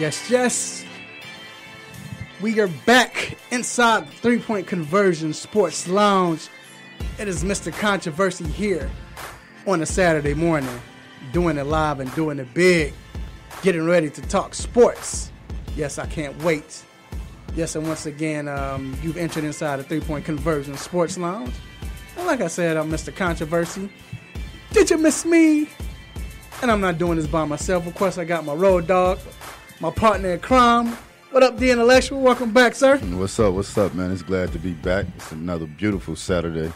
Yes. We are back inside the 3-Point Conversion Sports Lounge. It is Mr. Controversy here on a Saturday morning, doing it live and doing it big, getting ready to talk sports. Yes, I can't wait. Yes, and once again, you've entered inside the 3-Point Conversion Sports Lounge. And like I said, I'm Mr. Controversy. Did you miss me? And I'm not doing this by myself. Of course, I got my road dog, my partner in crime. What up, The Intellectual? Welcome back, sir. What's up, man? It's glad to be back. It's another beautiful Saturday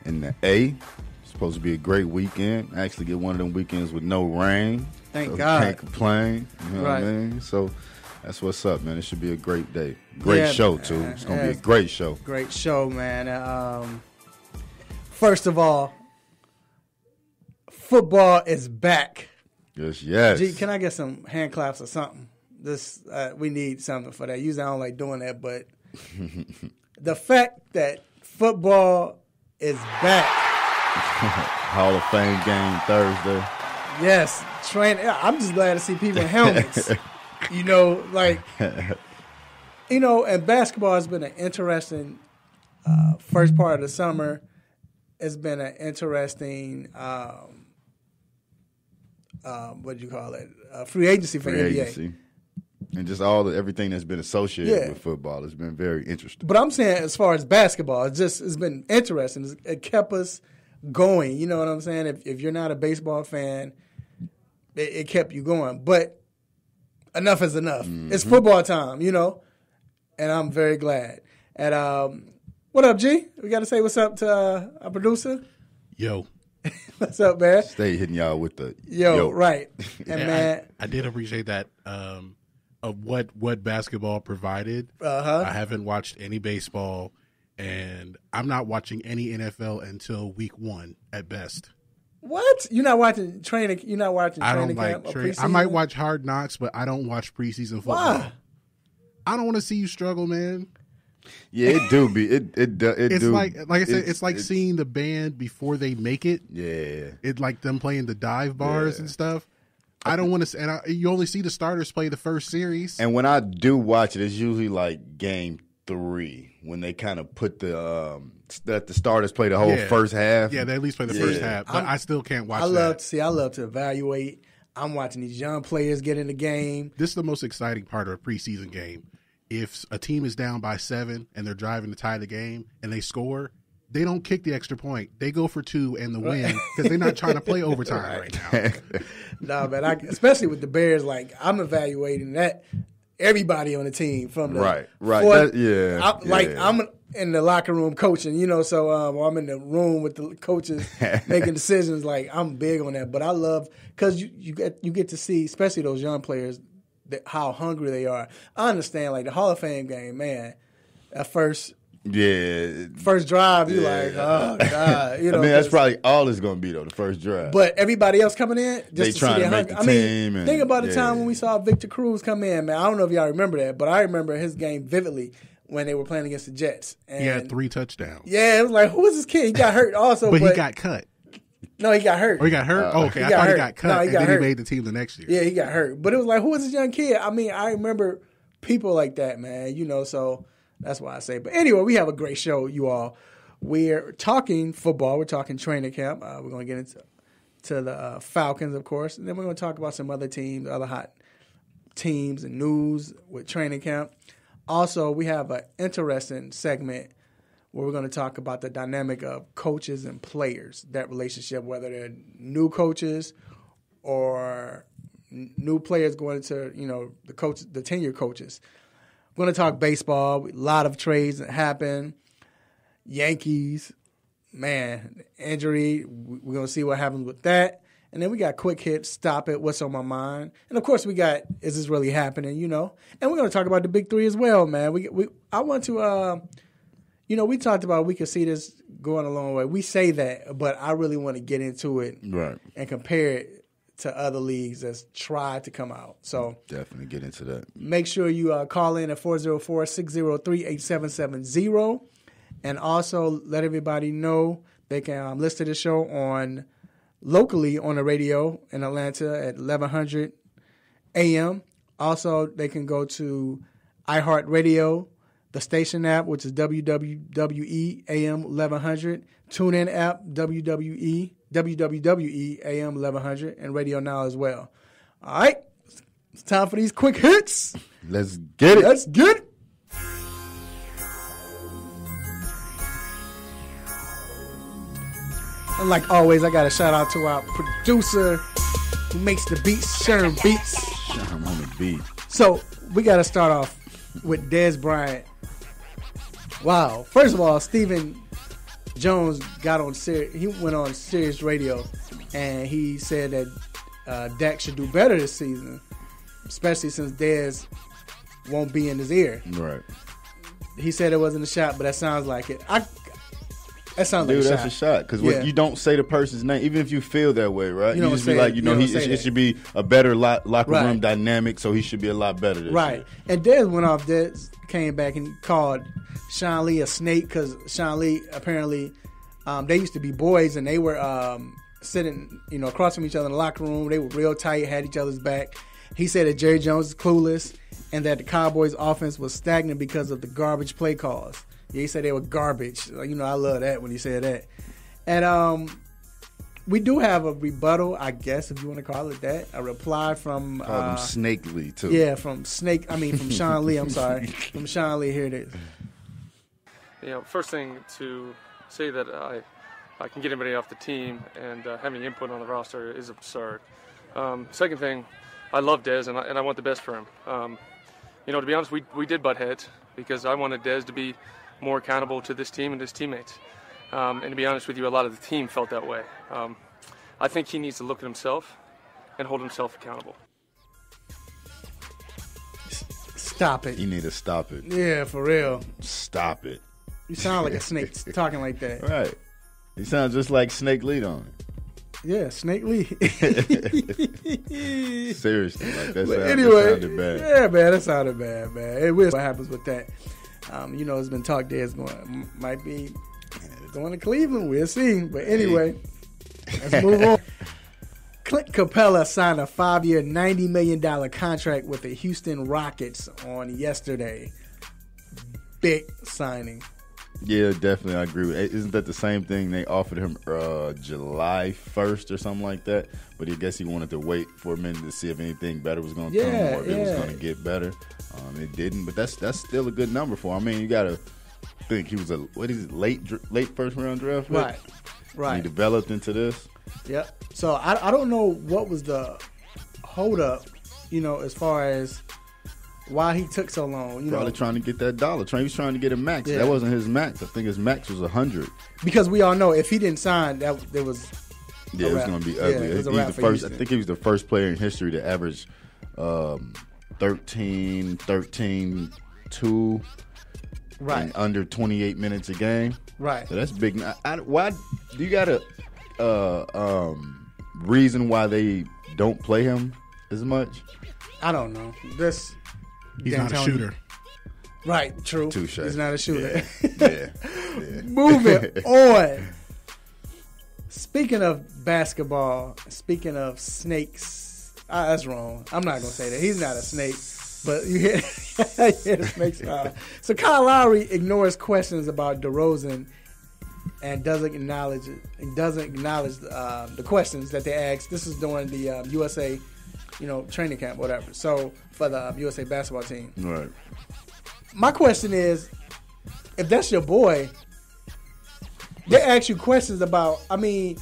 in the A. It's supposed to be a great weekend. I actually get one of them weekends with no rain. Thank God. Can't complain. You know right. what I mean? So that's what's up, man. It should be a great day. Great show, too. It's going to be a great show. Great show, man. First of all, football is back. Yes. Gee, can I get some hand claps or something? We need something for that. Usually I don't like doing that, but the fact that football is back. Hall of Fame game Thursday. Yes. I'm just glad to see people in helmets. And basketball has been an interesting first part of the summer. It's been an interesting free agency for NBA. Agency. And just everything that's been associated with football has been very interesting. But I'm saying as far as basketball, it's been interesting. It kept us going. You know what I'm saying? If you're not a baseball fan, it kept you going. But enough is enough. Mm-hmm. It's football time, and I'm very glad. And what up, G? We got to say what's up to our producer. Yo. What's up, man? Stay hitting y'all with the yo. Right. And man, I did appreciate that. Of what basketball provided. I haven't watched any baseball, and I'm not watching any NFL until week 1 at best. What? You're not watching training? You're not watching training camp or preseason? I might watch Hard Knocks, but I don't watch preseason football. Why? I don't want to see you struggle, man. Yeah, it do be. It's like I said, it's like seeing the band before they make it. Yeah. It's like them playing the dive bars and stuff. I don't want to, and you only see the starters play the first series. And when I do watch it, it's usually like game 3 when they kind of put that the starters play the whole first half. Yeah, they at least play the first half, but I still can't watch I love to evaluate. I'm watching these young players get in the game. This is the most exciting part of a preseason game. If a team is down by 7 and they're driving to tie the game and they score, they don't kick the extra point. They go for 2 and the win because they're not trying to play overtime right now. No, man. Especially with the Bears, I'm evaluating that everybody on the team from the right. I'm in the locker room coaching, so I'm in the room with the coaches making decisions. I'm big on that, but I love because you get to see, especially those young players, how hungry they are. I understand, the Hall of Fame game, man. At first drive, you're like, oh God, that's probably all it's going to be though, the first drive. But everybody else coming in, just they to trying see to make the team. Think about the time when we saw Victor Cruz come in, man. I don't know if y'all remember that, but I remember his game vividly when they were playing against the Jets. And he had 3 touchdowns. Yeah, it was like, who was this kid? He got hurt also, but he got cut. No, he got hurt. Oh, he got hurt? Okay, I thought he got cut, no, and then he made the team the next year. Yeah, he got hurt. But it was like, who was this young kid? I remember people like that, man, so that's why I say. But anyway, we have a great show, you all. We're talking football. We're talking training camp. We're going to get into the Falcons, of course. And then we're going to talk about some other teams, other hot teams and news with training camp. Also, we have an interesting segment where we're going to talk about the dynamic of coaches and players, that relationship, whether they're new coaches or new players going into, the tenured coaches. We're going to talk baseball. A lot of trades that happen. Yankees, man, injury. We're going to see what happens with that. And then we got quick hits, stop it, what's on my mind. And, of course, we got, is this really happening, And we're going to talk about the big 3 as well, man. I want to we talked about we could see this going a long way. We say that, but I really want to get into it and compare it to other leagues that's tried to come out. So definitely get into that. Make sure you call in at 404-603-8770. And also let everybody know they can listen to the show locally on the radio in Atlanta at 1100 a.m. Also, they can go to iHeartRadio, the station app, which is WWE AM 1100, TuneIn app, WWE AM 1100, and Radio Now as well. All right, it's time for these quick hits. Let's get it. Let's get it. And like always, I got to shout out to our producer who makes the beats, Sharon Beats. I'm on the beat. So we got to start off with Dez Bryant. Wow. First of all, Stephen Jones he went on Sirius Radio, and he said that Dak should do better this season, especially since Dez won't be in his ear. Right. He said it wasn't a shot, but that sounds like it. That sounds Dude, like a that's shot. a shot. Because you don't say the person's name, even if you feel that way, right? You don't just say be like, it. it should be a better locker Right. room dynamic, so he should be a lot better this Right. year. And Dez went off. Dez came back and called Sean Lee a snake because Sean Lee apparently they used to be boys and they were sitting across from each other in the locker room. They were real tight, had each other's back. He said that Jerry Jones is clueless and that the Cowboys' offense was stagnant because of the garbage play calls. Yeah, he said they were garbage. I love that when he said that. And we do have a rebuttal, I guess, if you want to call it that. A reply from Call him Snake Lee, too. Yeah, from Sean Lee. I'm sorry. From Sean Lee. Here it is. First thing to say that I can get anybody off the team and having input on the roster is absurd. Second thing, I love Dez and I want the best for him. To be honest, we did butt heads because I wanted Dez to be more accountable to this team and his teammates. And to be honest with you, a lot of the team felt that way. I think he needs to look at himself and hold himself accountable. Stop it. You need to stop it. Yeah, for real. Stop it. You sound like a snake talking like that. Right. He sounds just like Snake Lee on it. Yeah, Snake Lee. Seriously, like that sounded bad. Yeah, man, that sounded bad, man. It will. What happens with that? It's been talk Dez might be going to Cleveland. We'll see. But anyway, let's move on. Clint Capella signed a 5-year, $90 million contract with the Houston Rockets on yesterday. Big signing. Yeah, definitely. I agree with it. Isn't that the same thing they offered him July 1st or something like that? But I guess he wanted to wait for a minute to see if anything better was going to come or if it was going to get better. It didn't, but that's still a good number for him. I mean, you got to think he was a late first round draft pick? Right. He developed into this. Yep. So I don't know what was the hold up, as far as why he took so long. Probably trying to get that dollar. He was trying to get a max. Yeah. That wasn't his max. I think his max was 100. Because we all know if he didn't sign, there was. Yeah, it was going to be ugly. Yeah, it was a He's wrap the for first. I Houston. think he was the first player in history to average 13, 2 Right. in under 28 minutes a game. Right. So that's big. Why do you got a reason why they don't play him as much? I don't know. He's not a shooter. Right, true. Touche. He's not a shooter. Yeah. Moving on. Speaking of basketball, speaking of snakes, that's wrong. I'm not going to say that. He's not a snake, but you hear the snakes. So Kyle Lowry ignores questions about DeRozan and doesn't acknowledge the questions that they asked. This is during the USA, training camp, whatever. So for the USA basketball team. Right. My question is, if that's your boy, they ask you questions about. I mean,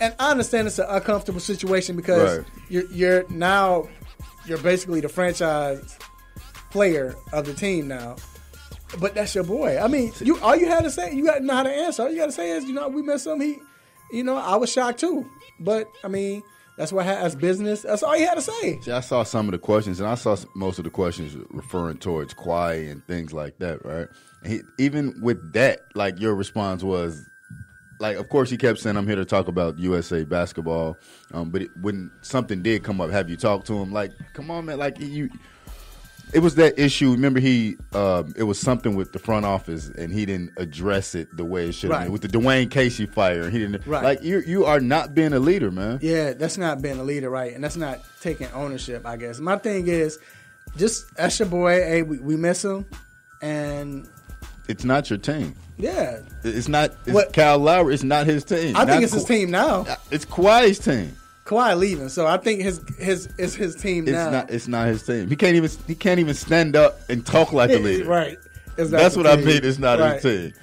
and I understand it's an uncomfortable situation because Right. you're basically the franchise player of the team now. But that's your boy. I mean, all you had to say, you got to know how to answer. All you got to say is, we missed him. I was shocked too. But I mean, that's what that's business. That's all you had to say. See, I saw some of the questions, and I saw most of the questions referring towards Kawhi and things like that, right? Even with that, like, your response was, like, of course he kept saying, I'm here to talk about USA basketball, but when something did come up, have you talked to him? Like, come on, man, like, it was that issue. Remember, it was something with the front office, and he didn't address it the way it should have been. With the Dwayne Casey fire, he didn't. Right. Like, you are not being a leader, man. Yeah, that's not being a leader, right? And that's not taking ownership, I guess. My thing is, just that's your boy. Hey, we miss him, and It's not your team. yeah, It's not. What- Kyle Lowry. It's not his team. I think Not it's his team now. It's Kawhi's team. Kawhi leaving, so I think his it's his team now. It's not his team. He can't even stand up and talk like a leader. Right. It's not That's the what I team. mean. It's not Right. his team.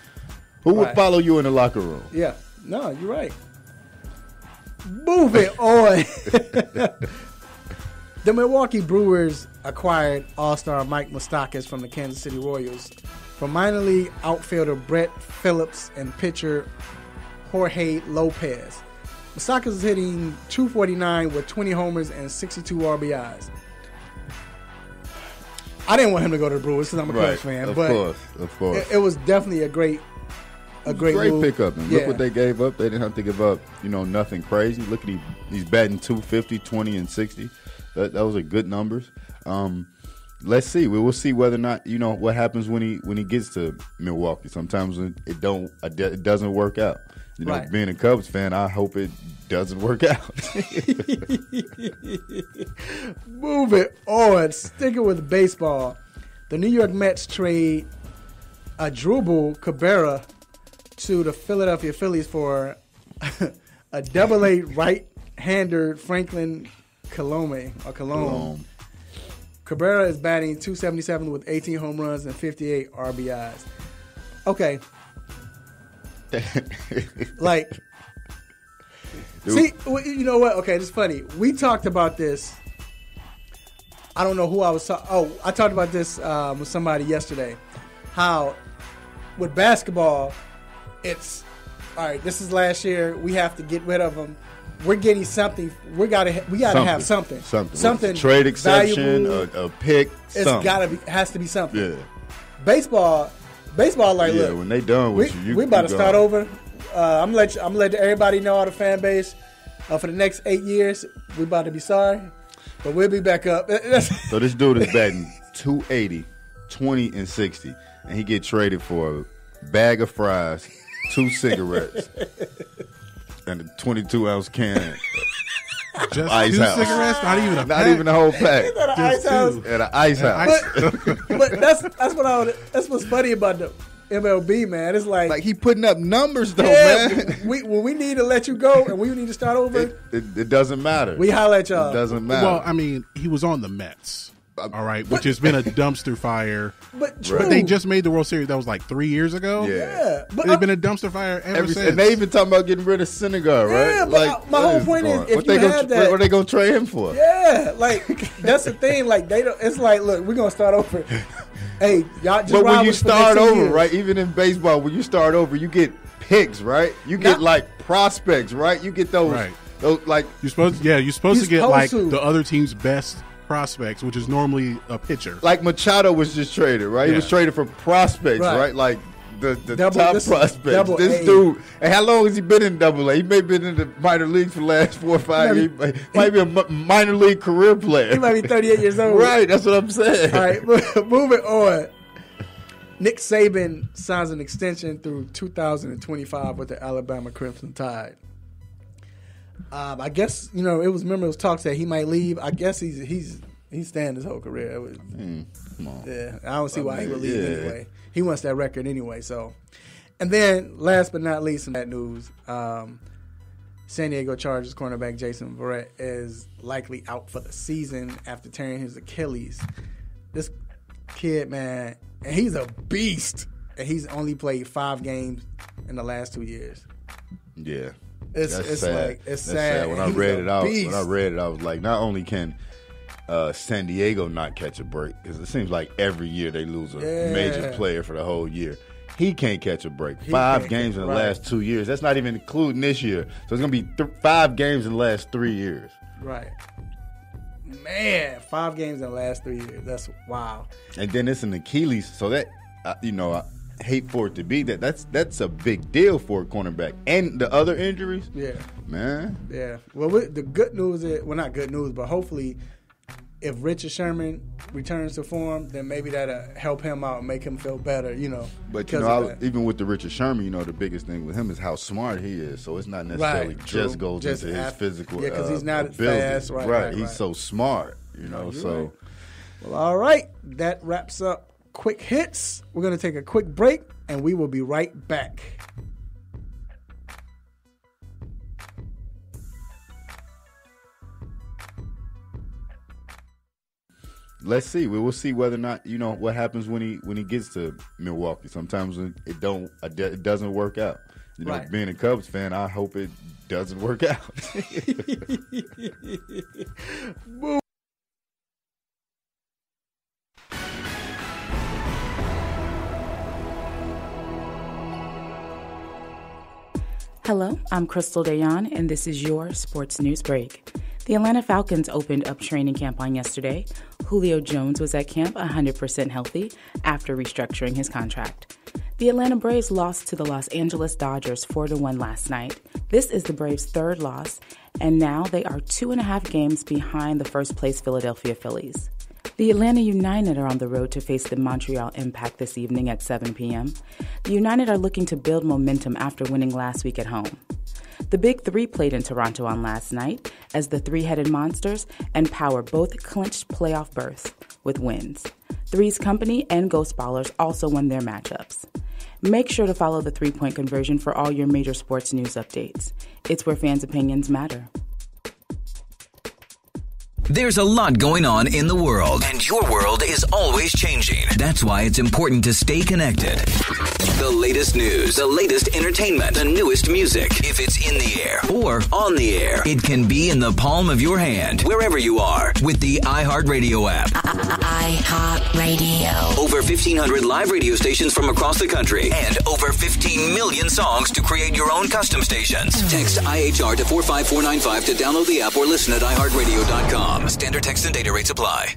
Who would Right. follow you in the locker room? Yeah. No, you're right. Moving on. The Milwaukee Brewers acquired All-Star Mike Moustakas from the Kansas City Royals from minor league outfielder Brett Phillips and pitcher Jorge Lopez. Moustakas is hitting .249 with 20 homers and 62 RBIs. I didn't want him to go to the Brewers because I'm a Cubs fan, Of but course. it was definitely a great Great move. pickup. And look what they gave up. They didn't have to give up, nothing crazy. Look at he's batting 250, 20, and 60. Those are good numbers. Let's see. We will see whether or not what happens when he gets to Milwaukee. Sometimes it doesn't work out. Right. Being a Cubs fan, I hope it doesn't work out. Moving on, sticking with baseball, the New York Mets trade Asdrubal Cabrera to the Philadelphia Phillies for a Double-A right-hander Franklin Colome. Cabrera is batting .277 with 18 home runs and 58 RBIs. Okay. Like, see, you know what? Okay, it's funny. We talked about this. I don't know who I was talking. Oh, I talked about this with somebody yesterday. How with basketball, it's all right. This is last year. We have to get rid of them. We're getting something. We gotta have something. Something. Trade exception, valuable. a pick. It's has to be something. Yeah. Baseball. Like, look, when they done with you we about to gone. start over. I'm gonna let everybody know, all the fan base, for the next 8 years, we about to be sorry, but we'll be back up. So this dude is batting 280, 20, and 60, and he get traded for a bag of fries, 2 cigarettes, and a 22-ounce can. Just Ice 2 house. cigarettes, not even a Not pack. even a whole pack. At an Just ice house. 2. At an ice house. But that's what's funny about the MLB, man. It's like He putting up numbers though, yeah, man. when we need to let you go and we need to start over, It doesn't matter. we holler at y'all. It doesn't matter. Well, I mean, he was on the Mets, all right, which has been a dumpster fire. But true. But they just made the World Series. That was like 3 years ago. yeah. But They've been a dumpster fire ever since. And they even talking about getting rid of Syndergaard, right? Yeah, but my what whole point is, going- if what they you gonna, have that- what are they going to trade him for? yeah, like that's the thing. Like they don't. It's like, look, we're gonna start over. Hey, y'all just But ride when you with us for the start next 2 over, years. right? Even in baseball, when you start over, you get picks, right? You get Now- like prospects, right? You get those, Right. those like You're supposed to get supposed like to. the other team's best prospects, which is normally a pitcher. Machado was just traded, right? He Yeah. was traded for prospects, Right. right? Like the Double- top this is prospects. double This A. dude, and how long has he been in Double-A? He may have been in the minor leagues for the last 4 or 5 years. He might be a minor league career player. He might be 38 years old. Right, that's what I'm saying. All right, moving on. Nick Saban signs an extension through 2025 with the Alabama Crimson Tide. I guess it was. Remember, it was talks that he might leave. I guess he's staying his whole career. Come on. Yeah, I don't see why he would leave Yeah. anyway. He wants that record anyway. So, and then last but not least, in that news, San Diego Chargers cornerback Jason Verrett is likely out for the season after tearing his Achilles. This kid, man, and he's a beast, and he's only played 5 games in the last 2 years. Yeah. It's sad. like it's That's sad. When I He's read a it out, beast. I was like, not only can San Diego not catch a break, because it seems like every year they lose a major player for the whole year. He can't catch a break. 5 games in the last 2 years. That's not even including this year. So it's going to be 5 games in the last 3 years. Right. Man, 5 games in the last 3 years. That's wow. And then it's an Achilles. So that, I hate for it to be that. That's a big deal for a cornerback. And the other injuries, Yeah. man. Yeah. Well, the good news is, well, not good news, but hopefully if Richard Sherman returns to form, then maybe that'll help him out and make him feel better, But because of that. even with the Richard Sherman, the biggest thing with him is how smart he is. So it's not necessarily Right, just true. goes Just into his physical. yeah, 'cause he's not ability. fast, right. He's so smart, you're so. right. Well, all right. That wraps up Quick Hits. We're going to take a quick break, and we will be right back. Let's see. We will see whether or not what happens when he gets to Milwaukee. Sometimes it doesn't work out. Right. Being a Cubs fan, I hope it doesn't work out. Hello, I'm Crystal Dayan, and this is your Sports News Break. The Atlanta Falcons opened up training camp on yesterday. Julio Jones was at camp 100% healthy after restructuring his contract. The Atlanta Braves lost to the Los Angeles Dodgers 4-1 last night. This is the Braves' third loss, and now they are 2.5 games behind the first-place Philadelphia Phillies. The Atlanta United are on the road to face the Montreal Impact this evening at 7 p.m. The United are looking to build momentum after winning last week at home. The Big Three played in Toronto on last night as the three-headed monsters and Power both clinched playoff berths with wins. Three's Company and Ghost Ballers also won their matchups. Make sure to follow the 3-Point Conversion for all your major sports news updates. It's where fans' opinions matter. There's a lot going on in the world, and your world is always changing. That's why it's important to stay connected. The latest news, the latest entertainment, the newest music. If it's in the air or on the air, it can be in the palm of your hand, wherever you are, with the iHeartRadio app. iHeartRadio. Over 1,500 live radio stations from across the country, and over 15 million songs to create your own custom stations. Text IHR to 45495 to download the app or listen at iHeartRadio.com. Standard text and data rates apply.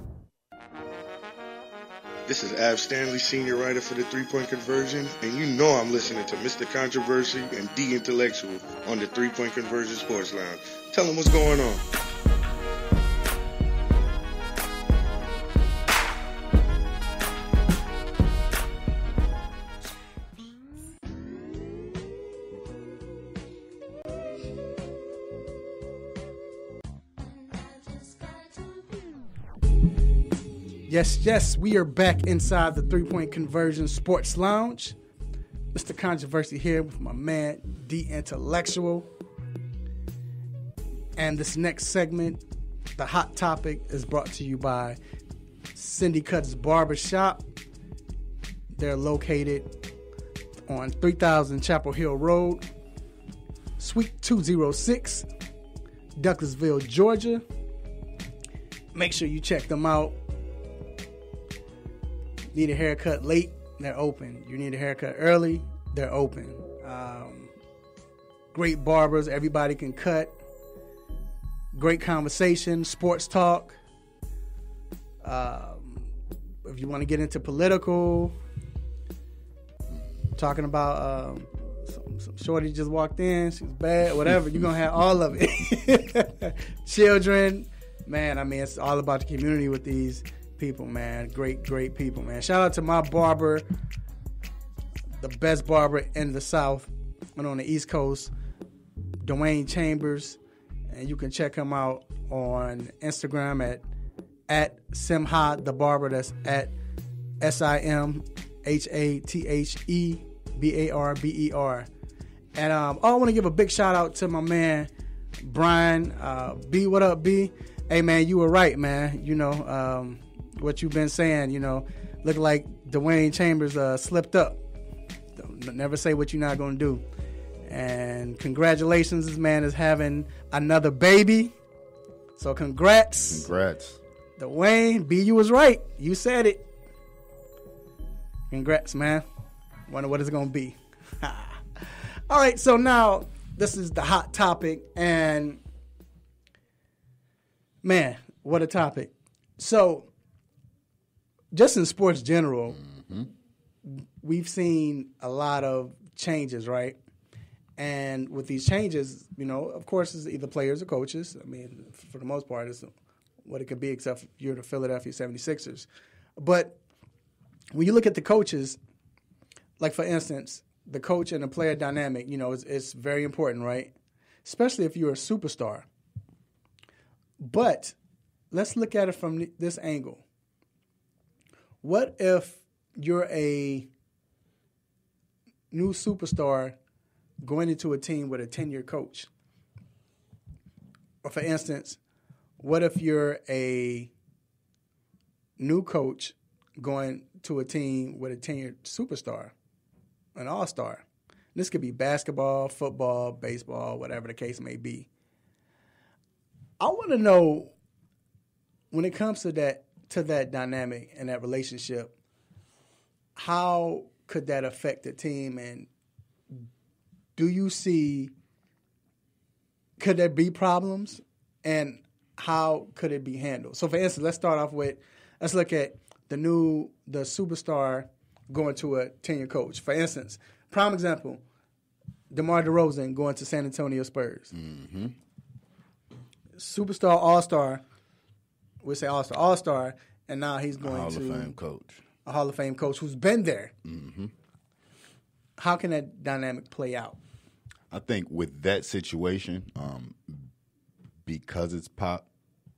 This is Av Stanley, senior writer for the 3-Point Conversion, and you know I'm listening to Mr. Controversy and D Intellectual on the 3-Point Conversion Sports Lounge. Tell them what's going on. Yes, we are back inside the 3-Point Conversion Sports Lounge. Mr. Controversy here with my man, D Intellectual. And this next segment, the hot topic, is brought to you by Cindy Cutts Barbershop. They're located on 3000 Chapel Hill Road, Suite 206, Douglasville, Georgia. Make sure you check them out. Need a haircut late, they're open. You need a haircut early, they're open. Great barbers, everybody can cut. Great conversation, sports talk. If you want to get into political, talking about some shorty just walked in, she was bad, whatever, you're going to have all of it. Children, man, I mean, it's all about the community with these people, man. Great people, man. Shout out to my barber, the best barber in the South and on the East Coast, Dwayne Chambers. And you can check him out on Instagram at Simha the Barber. That's at SIMHATHEBARBER. And I want to give a big shout out to my man Brian B. What up, B? Hey man, you were right, man. You know what you've been saying. You know, look like Dwayne Chambers slipped up. Don't never say what you're not gonna do. And congratulations, this man is having another baby. So congrats. Dwayne, B, you was right. You said it. Congrats, man. Wonder what it's going to be. All right, so now this is the hot topic. And, man, what a topic. So, just in sports general, we've seen a lot of changes, right? And with these changes, you know, of course, it's either players or coaches. I mean, for the most part, it's what it could be, except if you're the Philadelphia 76ers. But when you look at the coaches, like, for instance, the coach and the player dynamic, you know, it's very important, right? Especially if you're a superstar. But let's look at it from this angle. What if you're a new superstar going into a team with a 10-year coach? Or for instance, what if you're a new coach going to a team with a 10-year superstar, an all-star? This could be basketball, football, baseball, whatever the case may be. I want to know, when it comes to that dynamic and that relationship, how could that affect the team, and do you see, could there be problems, and how could it be handled? So, for instance, let's look at the superstar going to a 10-year coach. For instance, prime example, DeMar DeRozan going to San Antonio Spurs. Mm-hmm. Superstar, all-star, we say all-star, and now he's going Hall to of Fame coach. A Hall of Fame coach who's been there. Mm-hmm. How can that dynamic play out? I think with that situation, because it's Pop,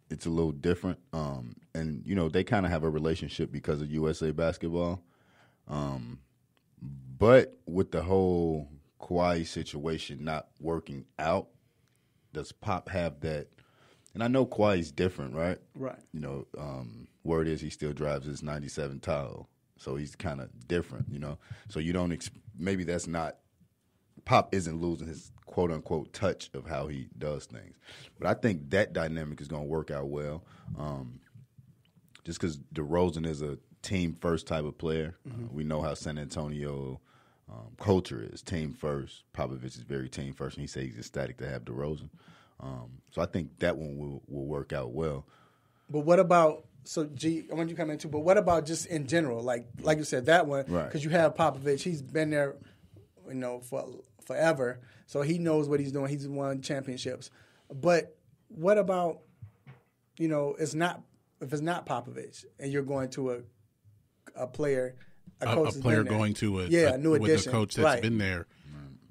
it's a little different. And, they kind of have a relationship because of USA Basketball. But with the whole Kawhi situation not working out, does Pop have that? And I know Kawhi's different, right? Right. Word is he still drives his 97 Tahoe. So he's kind of different, So you don't maybe that's not – Pop isn't losing his quote-unquote touch of how he does things. But I think that dynamic is going to work out well just because DeRozan is a team-first type of player. Mm-hmm. We know how San Antonio culture is, team first. Popovich is very team first, and he says he's ecstatic to have DeRozan. So I think that one will work out well. But what about – so, G, I want you to come in too, but what about just in general? Like you said, that one, Right. Because you have Popovich. He's been there, for forever, so he knows what he's doing. He's won championships. But what about, if it's not Popovich and you're going to a player, a player going to a new with addition. a coach that's Right. been there.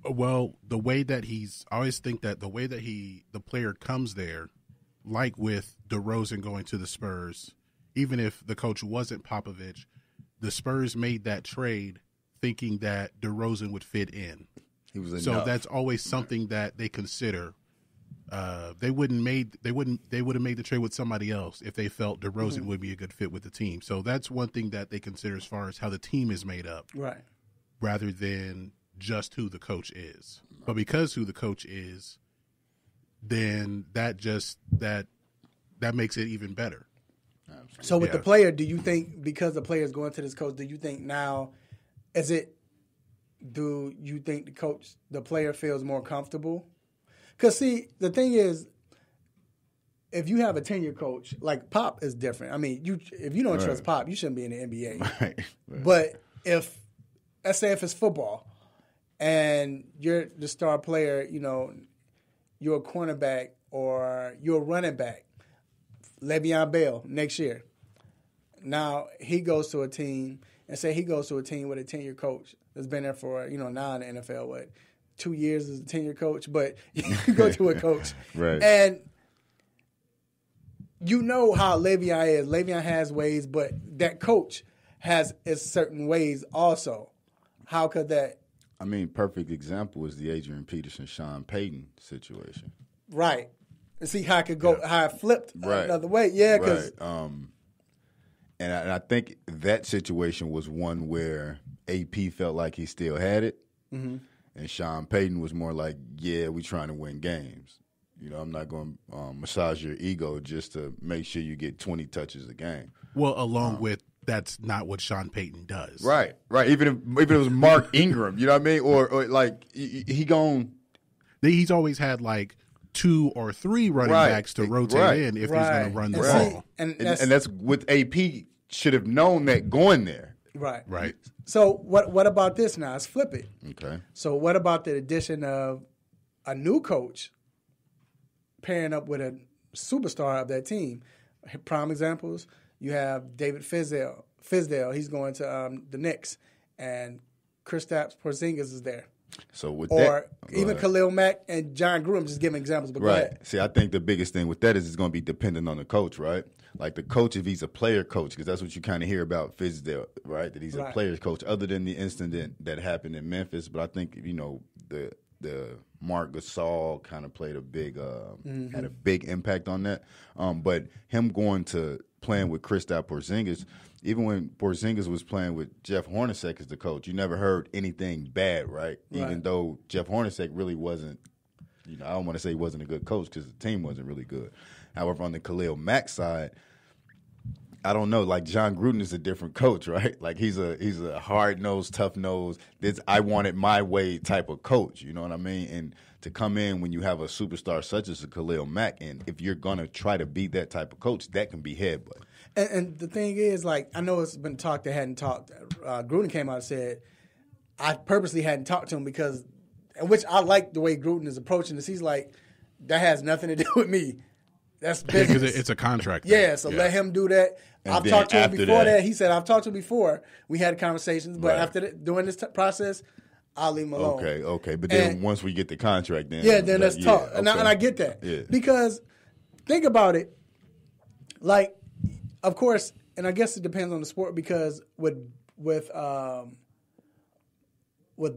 Well, the way that I always think that the way that the player comes there, like with DeRozan going to the Spurs, even if the coach wasn't Popovich, the Spurs made that trade thinking that DeRozan would fit in. He was enough. So that's always something that they consider. They would have made the trade with somebody else if they felt DeRozan would be a good fit with the team. So that's one thing that they consider as far as how the team is made up, Right. rather than just who the coach is. But because who the coach is, then that makes it even better. So with Yeah. the player, do you think, because the player is going to this coach, do you think now, do you think the player feels more comfortable? Because, see, the thing is, if you have a 10-year coach, like Pop is different. I mean, if you don't trust Pop, you shouldn't be in the NBA. Right. But let's say if it's football and you're the star player, you're a cornerback or you're a running back, Le'Veon Bell next year. Now he goes to a team, and say he goes to a team with a 10-year coach that's been there for, now in the NFL, 2 years as a 10-year coach, but you go to a coach. Right. And you know how Le'Veon is. Le'Veon has ways, but that coach has his certain ways also. How could that? I mean, perfect example is the Adrian Peterson, Sean Payton situation. Right. And see how it could go, how it flipped Right. another way. Yeah, because And I think that situation was one where AP felt like he still had it, and Sean Payton was more like, "Yeah, we trying to win games. I'm not going to massage your ego just to make sure you get 20 touches a game." Well, along with that's not what Sean Payton does. Right. Even if it was Mark Ingram, you know what I mean, or like He's always had like 2 or 3 running backs to rotate in if he's going to run the ball. And that's with AP should have known that going there. Right. So what about this now? Let's flip it. Okay. So what about the addition of a new coach pairing up with a superstar of that team? Prime examples, you have David Fizdale. He's going to the Knicks, and Kristaps Porzingis is there. So with Or that, even Khalil Mack and John Gruden, just giving examples. But go ahead. See, I think the biggest thing with that is it's going to be dependent on the coach, right? like the coach, if he's a player coach, because that's what you kind of hear about Fizdale, right? That he's a player's coach, other than the incident that happened in Memphis. But I think, you know, the Mark Gasol kind of played a big had a big impact on that. But him going to playing with Kristaps Porzingis, even when Porzingis was playing with Jeff Hornacek as the coach, you never heard anything bad, right? Even though Jeff Hornacek really wasn't, you know, I don't want to say he wasn't a good coach because the team wasn't really good. However, on the Khalil Mack side, I don't know. Like John Gruden is a different coach, right? Like he's a hard nosed, tough nosed. This I want it my way type of coach. You know what I mean? And to come in when you have a superstar such as a Khalil Mack, and if you're gonna try to be that type of coach, that can be headbutt. And the thing is, like, I know it's been talked that hadn't talked. Gruden came out and said, I purposely hadn't talked to him because, which I like the way Gruden is approaching this. He's like, that has nothing to do with me. That's business. Because it's a contract. Yeah, so let him do that. And I've talked to him before that. He said, I've talked to him before. We had conversations, but after during this process, I'll leave him alone. Okay. But then once we get the contract, then then let's talk. And I get that. Yeah. Because think about it. Like, of course, and I guess it depends on the sport, because with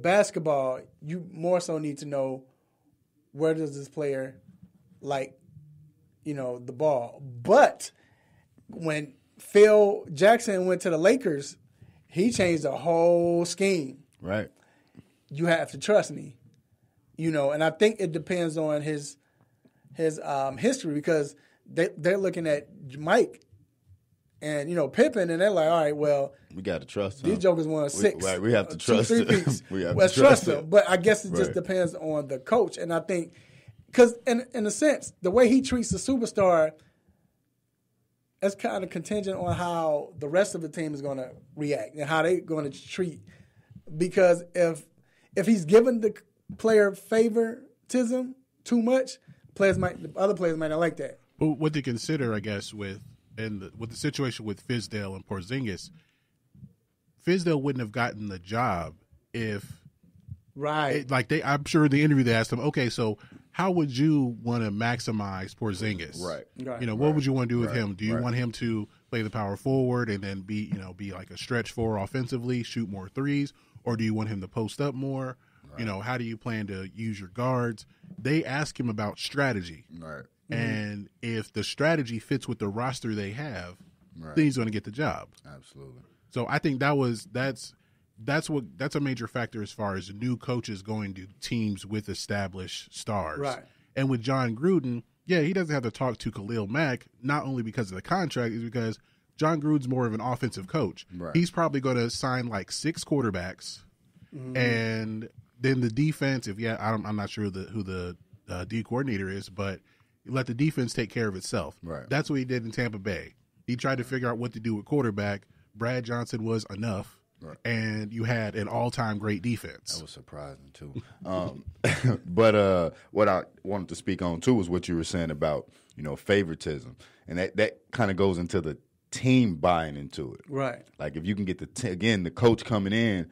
basketball, you more so need to know where does this player like, you know, the ball. But when Phil Jackson went to the Lakers, he changed the whole scheme. Right. You have to trust me, you know, and I think it depends on his history, because they're looking at Mike and, you know, Pippen, and they're like, all right, well, we got to trust these him. Jokers won 6. Right, we have to trust him. Let's trust him. But I guess it just depends on the coach, and I think because in a sense, the way he treats the superstar, that's kind of contingent on how the rest of the team is going to react and how they're going to treat. Because if he's given the player favoritism too much, other players might not like that. But what to consider, I guess, with the situation with Fizdale and Porzingis, Fizdale wouldn't have gotten the job if, I'm sure in the interview they asked him, okay, so how would you want to maximize Porzingis? Right. You know, what would you want to do with him? Do you want him to play the power forward and then be like a stretch four offensively, shoot more threes, or do you want him to post up more? Right. You know, how do you plan to use your guards? They ask him about strategy. Right. And if the strategy fits with the roster they have, then he's going to get the job. Absolutely. So I think that's a major factor as far as new coaches going to teams with established stars. Right. And with John Gruden, he doesn't have to talk to Khalil Mack, not only because of the contract, is because John Gruden's more of an offensive coach. Right. He's probably going to sign like 6 quarterbacks, and then the defense. I'm not sure who the D coordinator is, but let the defense take care of itself. Right. That's what he did in Tampa Bay. He tried to figure out what to do with quarterback. Brad Johnson was enough, and you had an all-time great defense. That was surprising too. But what I wanted to speak on too was what you were saying about, you know, favoritism, and that kind of goes into the team buying into it. Right. Like if you can get the coach coming in,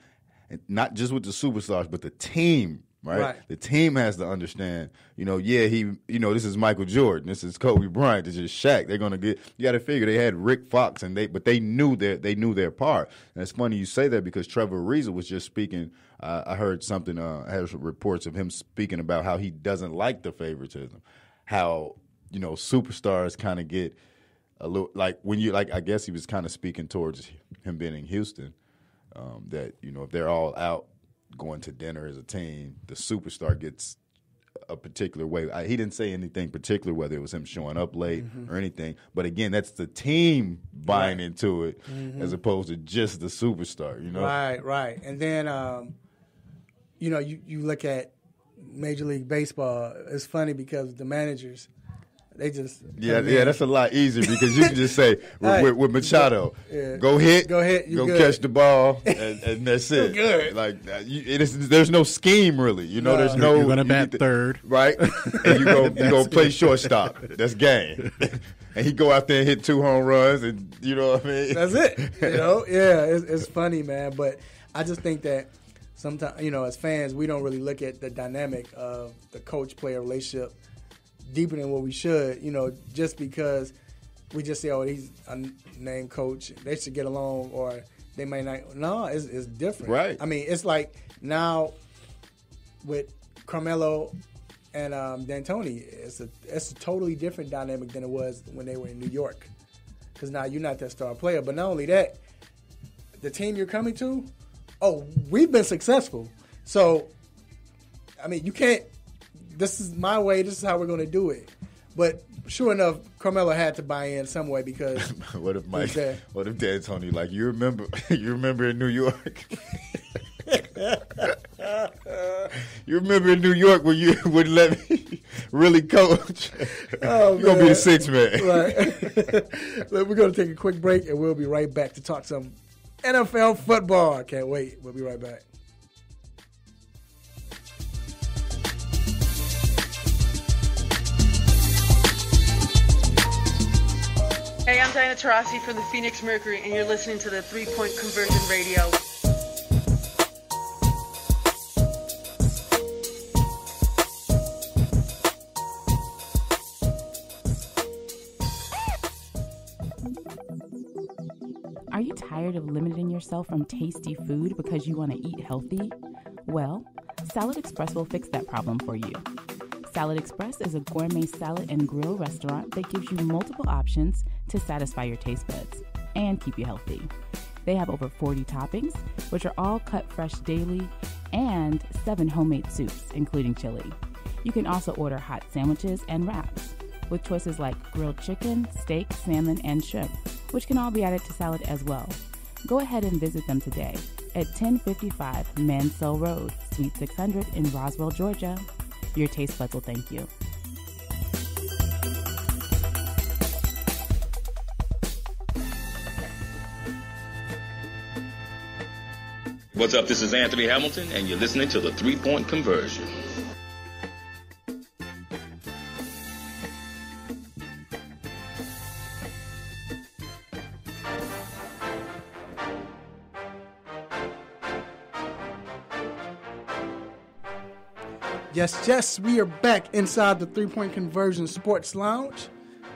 and not just with the superstars, but the team. Right? The team has to understand, this is Michael Jordan, this is Kobe Bryant, this is Shaq. They're gonna get. You got to figure they had Rick Fox, but they knew their part. And it's funny you say that because Trevor Ariza was just speaking. I heard something. I had reports of him speaking about how he doesn't like the favoritism, how superstars kind of get a little like when you like. I guess he was kind of speaking towards him being in Houston, that if they're all out going to dinner as a team, the superstar gets a particular way. He didn't say anything particular, whether it was him showing up late or anything. But again, that's the team buying into it as opposed to just the superstar. Right. And then, you look at Major League Baseball. It's funny because the managers. They just that's a lot easier because you can just say with Machado, go hit, you go catch the ball, and that's it. Good. Like there's no scheme really. There's no. You're gonna bat third, right? And you go play shortstop. That's game. And he go out there and hit 2 home runs, and you know what I mean. That's it. It's funny, man. But I just think that sometimes as fans, we don't really look at the dynamic of the coach-player relationship deeper than what we should, just because we just say, oh, he's a named coach. They should get along, or they may not. No, it's different. Right. I mean, it's like now with Carmelo and D'Antoni, it's a totally different dynamic than it was when they were in New York. Because now you're not that star player. But not only that, the team you're coming to, we've been successful. So, I mean, you can't, this is my way, this is how we're going to do it. But sure enough, Carmelo had to buy in some way because what if D'Antoni, like, you remember in New York? You remember in New York when you wouldn't let me really coach? Oh, you're going to be the sixth man. Right. We're going to take a quick break, and we'll be right back to talk some NFL football. I can't wait. We'll be right back. Hey, I'm Diana Taurasi from the Phoenix Mercury, and you're listening to the 3-Point Conversion Radio. Are you tired of limiting yourself from tasty food because you want to eat healthy? Well, Salad Express will fix that problem for you. Salad Express is a gourmet salad and grill restaurant that gives you multiple options to satisfy your taste buds and keep you healthy. They have over 40 toppings, which are all cut fresh daily, and 7 homemade soups, including chili. You can also order hot sandwiches and wraps, with choices like grilled chicken, steak, salmon, and shrimp, which can all be added to salad as well. Go ahead and visit them today at 1055 Mansell Road, Suite 600 in Roswell, Georgia. Your taste buds will thank you. What's up? This is Anthony Hamilton, and you're listening to the 3-Point Conversion. Yes, we are back inside the 3-Point Conversion Sports Lounge.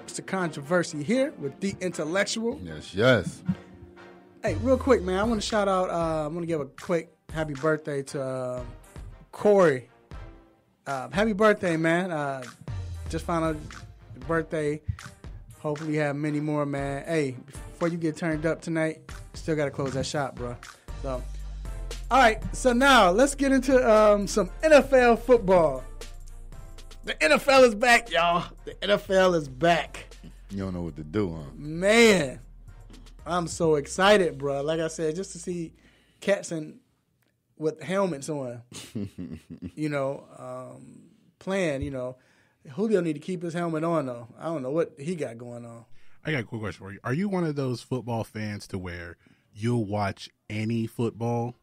Mr. Controversy here with The Intellectual. Yes. Hey, real quick, man, I want to shout out, I want to give a quick happy birthday to Corey. Happy birthday, man. Just found out your birthday. Hopefully you have many more, man. Hey, before you get turned up tonight, still got to close that shop, bro. So, all right, so now let's get into some NFL football. The NFL is back, y'all. The NFL is back. You don't know what to do, huh? Man, I'm so excited, bro. Like I said, just to see cats with helmets on, playing, Julio need to keep his helmet on, though. I don't know what he got going on. I got a quick question for you. Are you one of those football fans to where you'll watch any football?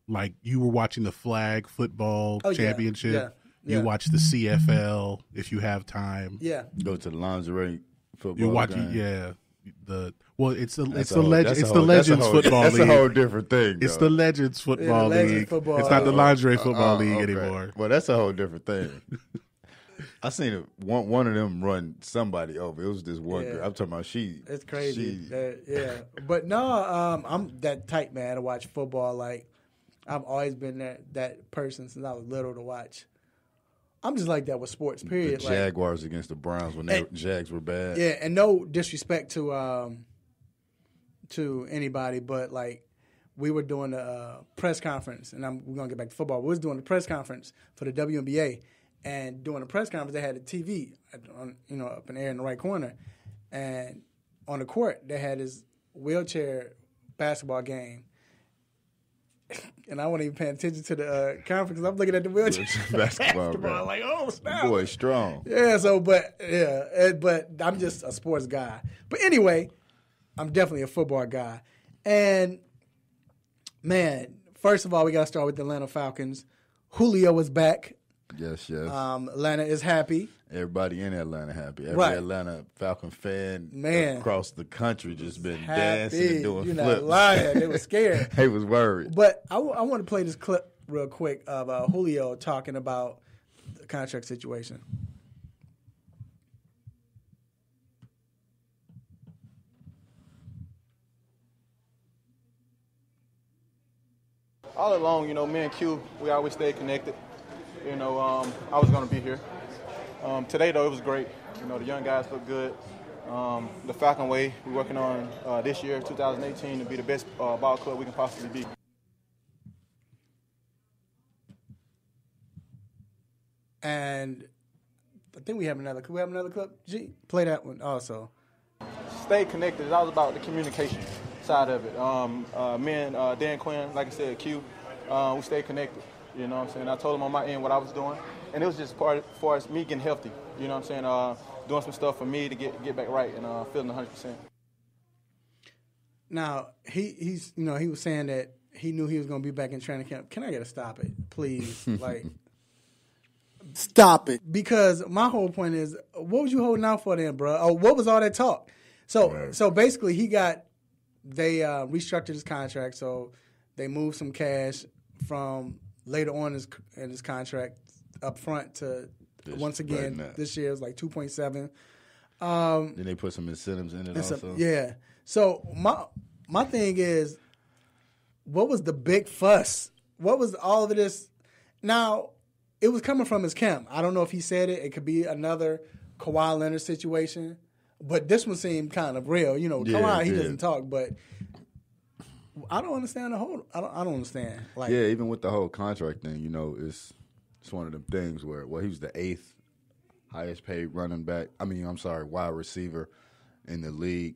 Like you were watching the flag football championship. Yeah. You watch the CFL if you have time. Yeah. Go to the lingerie football. You watch game. It's the Legends football league. That's a whole different thing. It's the Legends football league. It's not the lingerie football league anymore. Well, that's a whole different thing. I seen one of them run somebody over. It was this one girl. I'm talking about she. It's crazy. But no, I'm that type, man, to watch football. Like I've always been that person since I was little to watch. I'm just like that with sports, period. The Jaguars against the Browns when the Jags were bad. Yeah, and no disrespect to anybody, but like we were doing a press conference, and we're going to get back to football. We was doing the press conference for the WNBA, and during the press conference, they had a TV, up in the air in the right corner, and on the court, they had this wheelchair basketball game. And I wasn't even paying attention to the conference. I'm looking at the wheelchair basketball. Like, oh, snap. The boy's strong. Yeah, but I'm just a sports guy. But anyway, I'm definitely a football guy. And, man, first of all, we got to start with the Atlanta Falcons. Julio is back. Yes. Atlanta is happy. Everybody in Atlanta happy. Every Atlanta Falcon fan across the country just been dancing and doing flips. You're not lying. They were scared. They was worried. But I want to play this clip real quick of Julio talking about the contract situation. all along, me and Q, we always stayed connected. I was going to be here. Today, though, it was great. The young guys look good. The Falcon Way, we're working on this year, 2018, to be the best ball club we can possibly be. And I think we have another. Could we have another clip? G, play that one also. Stay connected. It's all about the communication side of it. Me and Dan Quinn, like I said, Q, we stayed connected. You know what I'm saying? I told him on my end what I was doing, and it was just as far as me getting healthy. You know what I'm saying? Doing some stuff for me to get back right and feeling 100%. Now he was saying that he knew he was going to be back in training camp. Can I get a stop it, please? Stop it. Because my whole point is, what was you holding out for then, bro? Oh, what was all that talk? So basically, they restructured his contract, so they moved some cash from later on in his contract up front to once again this year it was like 2.7. Then they put some incentives in it also. Yeah. So my thing is, what was the big fuss? What was all of this? Now, it was coming from his camp. I don't know if he said it. It could be another Kawhi Leonard situation. But this one seemed kind of real. Kawhi, he doesn't talk, but I don't understand the whole. I don't understand. Even with the whole contract thing, it's one of them things where he was the 8th highest paid wide receiver in the league.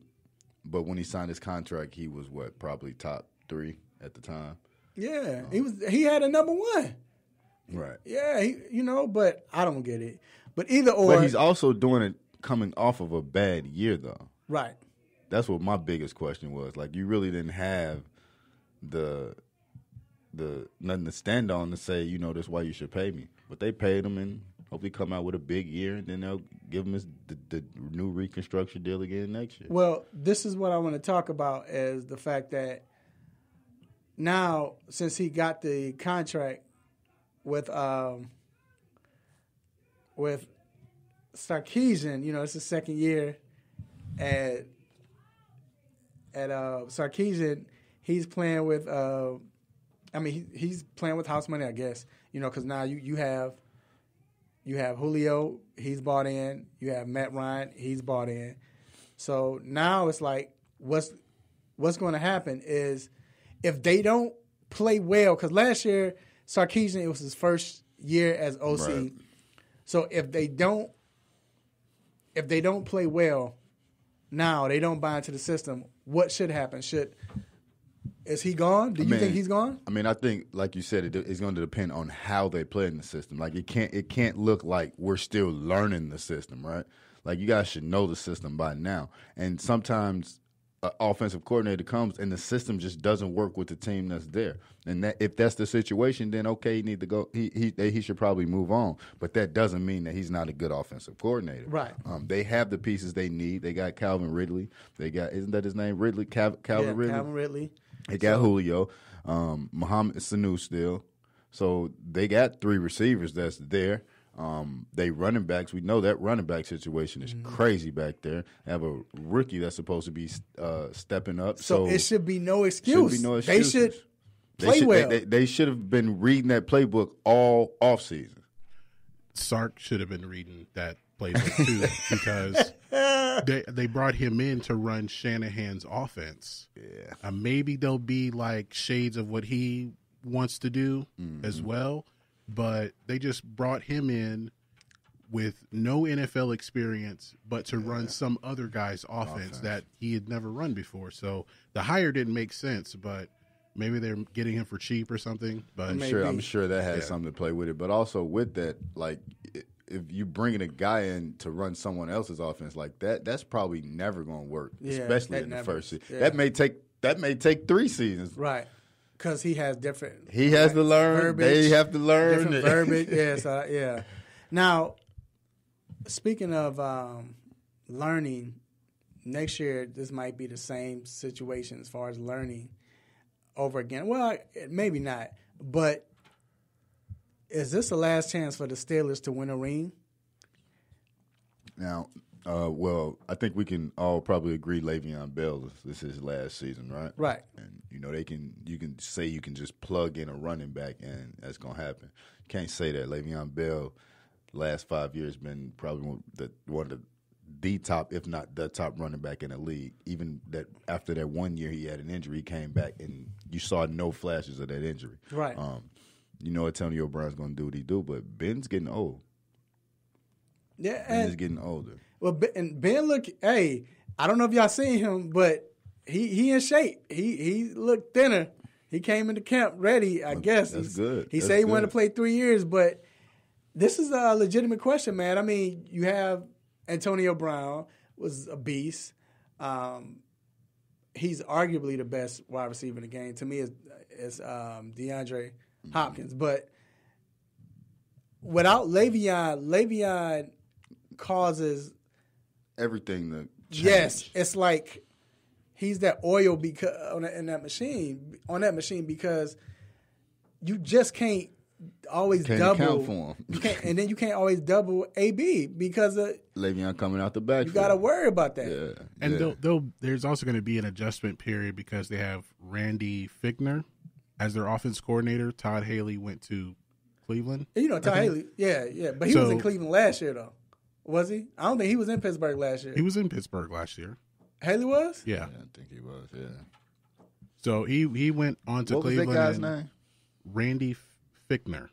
But when he signed his contract, he was probably top 3 at the time. Yeah, he had a number 1. Right. Yeah, but I don't get it. But either or. But he's also doing it coming off of a bad year, though. Right. That's what my biggest question was. You really didn't have the nothing to stand on to say, this is why you should pay me. But they paid him and hopefully come out with a big year, and then they'll give him the new reconstruction deal again next year. Well, this is what I want to talk about is the fact that now, since he got the contract with Sarkisian, it's his second year at Sarkisian. He's playing with he's playing with house money, I guess. Because now you have Julio, he's bought in. You have Matt Ryan, he's bought in. So now it's like what's going to happen is if they don't play well, because last year Sarkisian, it was his first year as OC. Right. So if they don't play well now, they don't buy into the system, what should happen? Is he gone? Do you think he's gone? I think, like you said, it's going to depend on how they play in the system. It can't look like we're still learning the system, right? You guys should know the system by now. And sometimes an offensive coordinator comes and the system just doesn't work with the team that's there. And if that's the situation, then okay, he need to go. He should probably move on. But that doesn't mean that he's not a good offensive coordinator. Right. They have the pieces they need. They got Calvin Ridley. Isn't that his name? Ridley. Calvin Ridley. Calvin Ridley. They got Julio, Mohamed Sanu still. So they got 3 receivers that's there. They running backs. We know that running back situation is crazy back there. They have a rookie that's supposed to be stepping up. So it should be no excuse. They should play well. They should have been reading that playbook all offseason. Sark should have been reading that playbook too because they brought him in to run Shanahan's offense. Yeah, maybe there'll be shades of what he wants to do as well. But they just brought him in with no NFL experience, but to run some other guy's offense that he had never run before. So the hire didn't make sense, but maybe they're getting him for cheap or something. But I'm sure that has something to play with it. But also with that, if you bringing a guy in to run someone else's offense like that, that's probably never going to work, especially in the first season. Yeah. That may take 3 seasons, right? Because he has different. He has to learn. Verbiage, they have to learn different verbiage. Yes, yeah. Now, speaking of learning, next year this might be the same situation as far as learning over again. Well, maybe not. But is this the last chance for the Steelers to win a ring? Now, I think we can all probably agree Le'Veon Bell, this is his last season, right? Right. And You know, you can say you can just plug in a running back and that's gonna happen. You can't say that. Le'Veon Bell, last 5 years, been probably one of the top, if not the top running back in the league. Even that after that 1 year he had an injury, he came back and you saw no flashes of that injury. Right. You know Antonio Brown's gonna do what he do, but Ben's getting old. Yeah, Ben is getting older. Well, Ben look. Hey, I don't know if y'all seen him, but he in shape. He looked thinner. He came into camp ready. I guess that's good. He said he wanted to play 3 years, but this is a legitimate question, man. I mean, you have Antonio Brown was a beast. He's arguably the best wide receiver in the game. To me, is DeAndre Hopkins. But without Le'Veon causes everything to change. Yes, it's like he's that oil on that machine because you just can't always double. Account for him. You can't, and then you can't always double AB because of Le'Veon coming out the back. You got to worry about that. Yeah, and there's also going to be an adjustment period because they have Randy Fichtner as their offense coordinator. Todd Haley went to Cleveland. You know Todd Haley, yeah, but he was in Cleveland last year though. Was he? I don't think he was in Pittsburgh last year. He was in Pittsburgh last year. Haley was? Yeah. I think he was, yeah. So he went on to Cleveland. What was that guy's name? Randy Fichtner.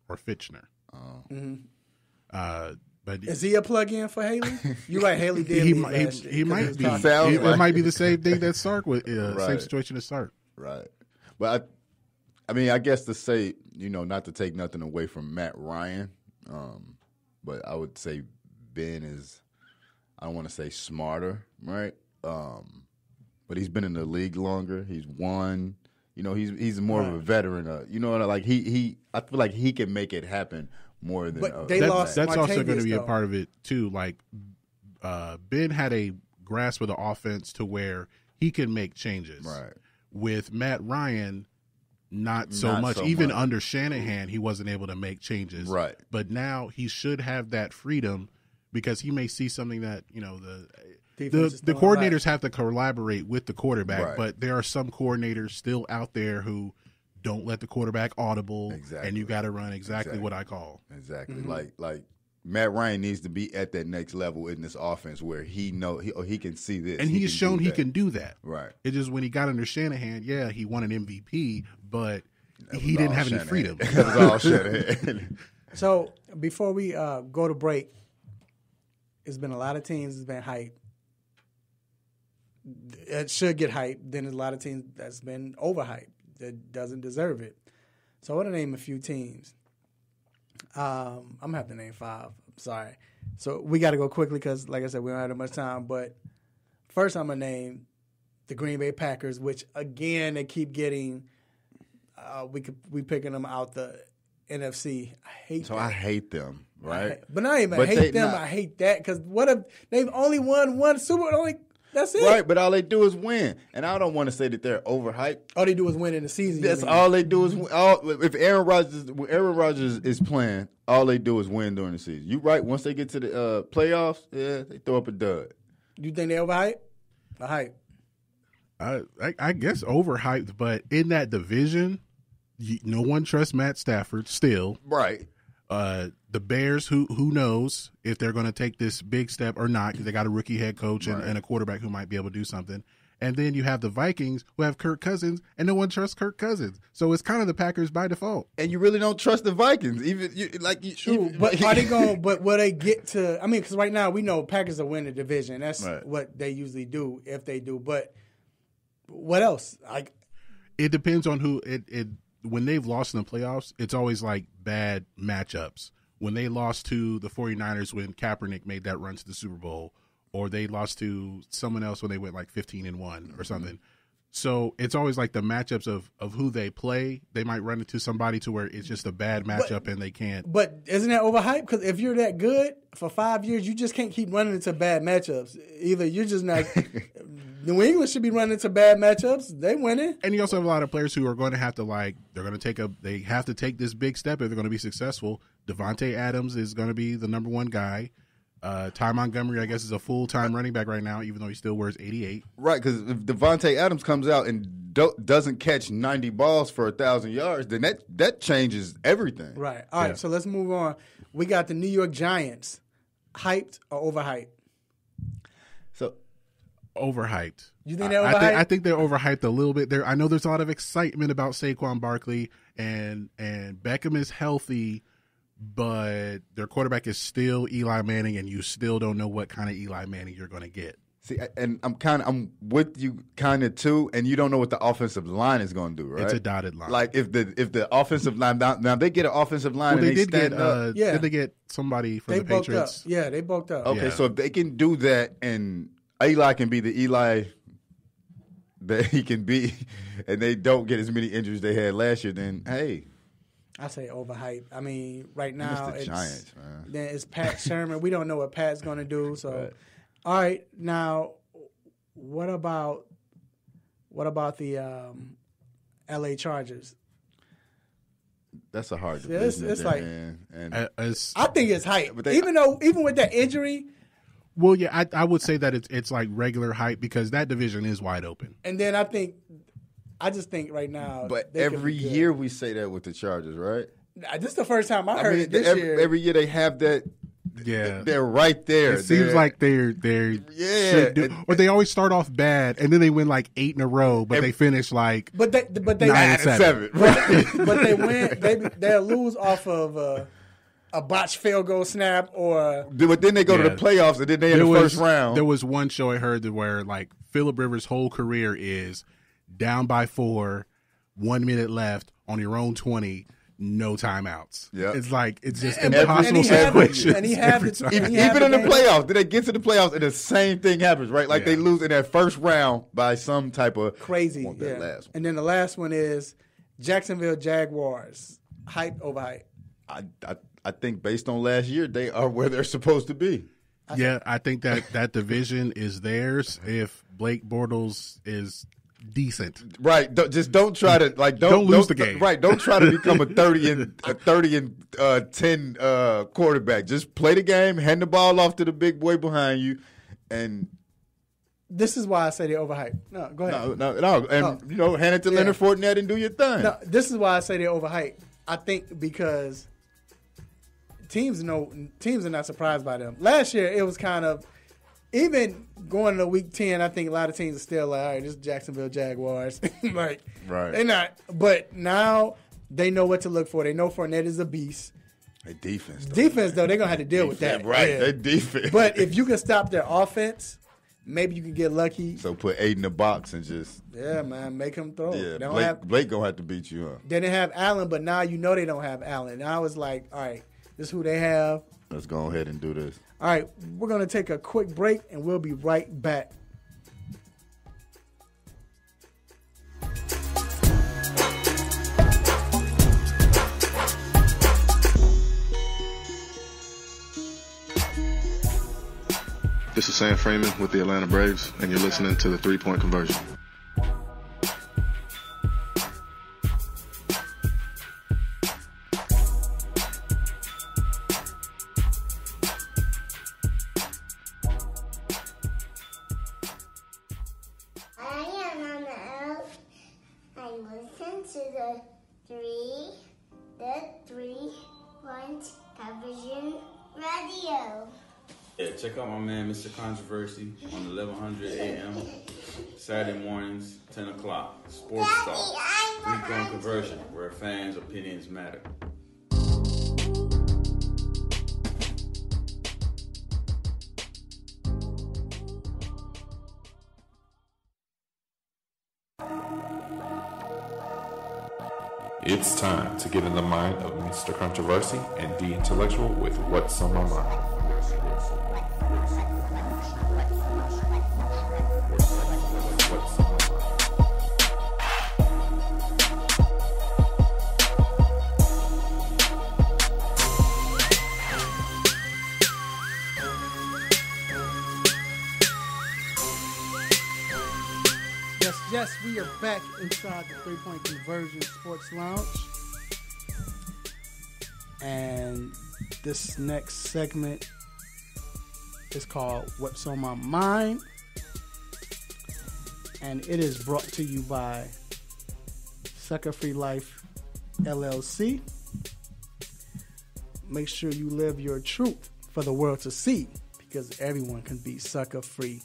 Or Fitchner. Oh. Mm-hmm. But is he a plug-in for Haley? You're right, Haley did he leave last year. He might be. It might be the same thing that Sark was, right. Same situation as Sark. Right. But I mean, I guess to say, not to take nothing away from Matt Ryan, but I would say Ben is, I don't want to say smarter, right? But he's been in the league longer. He's won. He's more of a veteran. I feel like he can make it happen more than. But they lost. That's Martavius, also going to be though. a part of it too. Like Ben had a grasp of the offense to where he can make changes. Right. With Matt Ryan, not so much. Even under Shanahan, he wasn't able to make changes. Right. But now he should have that freedom because he may see something that the coordinators have to collaborate with the quarterback. Right. But there are some coordinators still out there who don't let the quarterback audible. Exactly. And you got to run exactly what I call. Exactly. Mm-hmm. Like Matt Ryan needs to be at that next level in this offense where he can see this. And he's shown he can do that. Right. It's just when he got under Shanahan, he won an MVP, but he didn't have any freedom. That was all Shanahan. So before we go to break, there's been a lot of teams that's been hyped. It should get hyped. Then there's a lot of teams that's been overhyped that doesn't deserve it. So I want to name a few teams. I'm going to have to name 5. I'm sorry. So we got to go quickly because, like I said, we don't have that much time. But first I'm going to name the Green Bay Packers, which, again, they keep getting we picking them out the NFC. I hate them, right? But not even hate them. I hate that because what if they've only won one Super Bowl? That's it. Right, but all they do is win. And I don't want to say that they're overhyped. All they do is win in the season. That's all they do is win. If Aaron Rodgers is playing, all they do is win during the season. You right, once they get to the playoffs, they throw up a dud. You think they overhyped? Or hype? I guess overhyped, but in that division, no one trusts Matt Stafford still. Right. The Bears, who knows if they're going to take this big step or not, because they got a rookie head coach and a quarterback who might be able to do something. And then you have the Vikings, who have Kirk Cousins, and no one trusts Kirk Cousins. So it's kind of the Packers by default. And you really don't trust the Vikings, but are they going? But will they get to? I mean, because right now we know Packers will win the division. That's what they usually do if they do. But what else? It depends on who it. When they've lost in the playoffs, it's always like bad matchups. When they lost to the 49ers when Kaepernick made that run to the Super Bowl, or they lost to someone else when they went like 15-1 or something. So it's always like the matchups of who they play. They might run into somebody to where it's just a bad matchup and they can't. But isn't that overhyped? Because if you're that good for 5 years, you just can't keep running into bad matchups. Either you're just not. New England should be running into bad matchups. They winning. And you also have a lot of players who are going to have to they have to take this big step if they're going to be successful. Devontae Adams is going to be the number one guy. Ty Montgomery, I guess, is a full-time running back right now, even though he still wears 88. Right, because if Devontae Adams comes out and doesn't catch 90 balls for 1,000 yards, then that changes everything. Right. All right, so let's move on. We got the New York Giants. Hyped or overhyped? So, overhyped. You think they're overhyped? I think they're overhyped a little bit. I know there's a lot of excitement about Saquon Barkley, and Beckham is healthy, but their quarterback is still Eli Manning, and you still don't know what kind of Eli Manning you're going to get. See, and I'm with you kind of too, and you don't know what the offensive line is going to do, right? It's a dotted line. Like if the offensive line now they get an offensive line, well, and they stand up. Did they get somebody from the Patriots? Up. Yeah, they bulked up. Okay, so if they can do that, and Eli can be the Eli that he can be, and they don't get as many injuries they had last year, then hey. I say overhyped. I mean, right now it's the Giants, man. Then it's Pat Sherman. We don't know what Pat's going to do. So, right. All right, now what about the LA Chargers? That's a hard division. It's like, and I think it's hype. Even with that injury. Well, yeah, I would say that it's like regular hype because that division is wide open. And then I just think right now. But every year we say that with the Chargers, right? This is the first time I heard it this year. Every year they have that. Yeah, they're right there. It seems like they're or they always start off bad and then they win like 8 in a row, but they finish like they 9-7. But they win. They'll lose off of a botched field goal snap But then they go to the playoffs and then they in the first round. There was one show I heard where like Phillip Rivers' whole career is down by 4, 1 minute left on your own 20. No timeouts. Yeah, it's like it's just impossible situations. And he had even in the playoffs. Then they get to the playoffs and the same thing happens, right? Like they lose in that first round by some type of crazy. Last one. And then the last one is Jacksonville Jaguars. Hype overhype. I think based on last year, they are where they're supposed to be. I think that division is theirs if Blake Bortles is decent. Right. Don't try to don't lose the game. Right. Don't try to become a 30 and 10 quarterback. Just play the game, hand the ball off to the big boy behind you, and this is why I say they overhyped. No, go ahead. No. And hand it to Leonard Fournette and do your thing. No, this is why I say they overhyped. I think because teams are not surprised by them. Last year it was kind of even going into week 10, I think a lot of teams are still like, all right, this is Jacksonville Jaguars. Like, right. They're not. But now they know what to look for. They know Fournette is a beast. Their defense, though, they're going to have to deal with that. Right, yeah. their defense. But if you can stop their offense, maybe you can get lucky. So put 8 in the box and just... Yeah, man, make him throw. Yeah, Blake going to have to beat you up. They didn't have Allen, but now you know they don't have Allen. Now it's like, all right, this is who they have. Let's go ahead and do this. All right, we're going to take a quick break, and we'll be right back. This is Sam Freeman with the Atlanta Braves, and you're listening to the 3-Point Conversion. Check out my man, Mr. Controversy, on 1100 a.m. Saturday mornings, 10 o'clock. Sports Talk, 3-Point Conversion, where fans' opinions matter. It's time to get in the mind of Mr. Controversy and the Intellectual with What's on My Mind. Yes, we are back inside the 3-Point Conversion Sports Lounge. And this next segment is called What's on My Mind. And it is brought to you by Sucker Free Life LLC. Make sure you live your truth for the world to see, because everyone can be sucker free.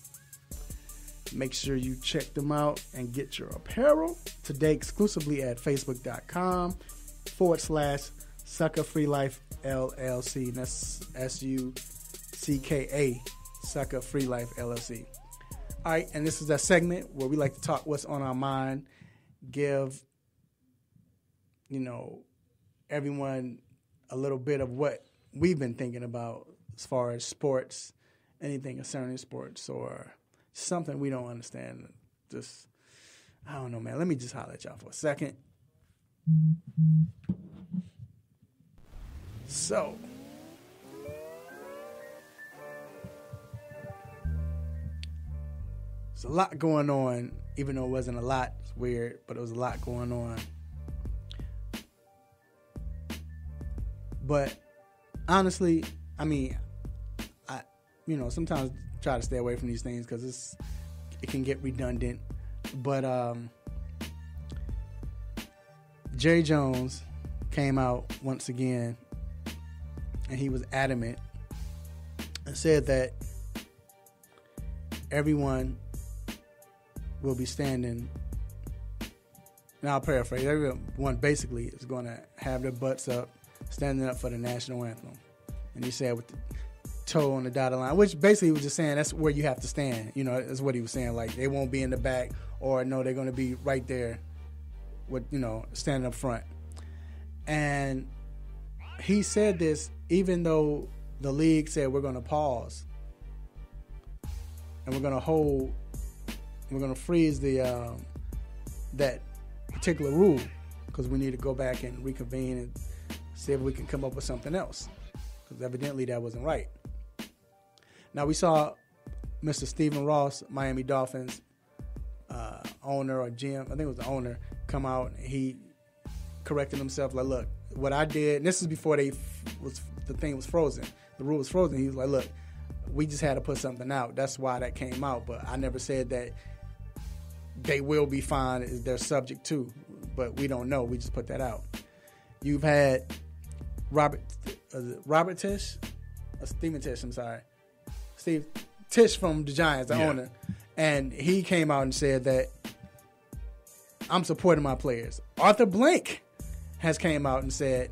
Make sure you check them out and get your apparel today exclusively at facebook.com/Sucker Free Life LLC. And that's SUCKA, Sucker Free Life LLC. All right, and this is that segment where we like to talk what's on our mind, give, everyone a little bit of what we've been thinking about as far as sports, anything concerning sports, or something we don't understand. Just, I don't know, man. Let me just holler at y'all for a second. So, there's a lot going on, even though it wasn't a lot. It's weird, but it was a lot going on. But honestly, I mean, I sometimes try to stay away from these things because it can get redundant. But Jerry Jones came out once again, and he was adamant and said that everyone will be standing. Now I'll paraphrase. Everyone basically is going to have their butts up, standing up for the national anthem. And he said with the toe on the dotted line, which basically was just saying that's where you have to stand. That's what he was saying. Like, they won't be in the back, or no, they're going to be right there with, standing up front. And he said this even though the league said we're going to pause and we're going to freeze the that particular rule because we need to go back and reconvene and see if we can come up with something else, because evidently that wasn't right. Now, we saw Mr. Stephen Ross, Miami Dolphins owner or GM, I think it was the owner, come out and he corrected himself. Like, look, what I did, and this is before the thing was frozen. The rule was frozen. He was like, look, we just had to put something out. That's why that came out. But I never said that they will be fine. They're subject to, but we don't know. We just put that out. You've had Steve Tisch from the Giants, the owner, and he came out and said that I'm supporting my players. Arthur Blank has came out and said,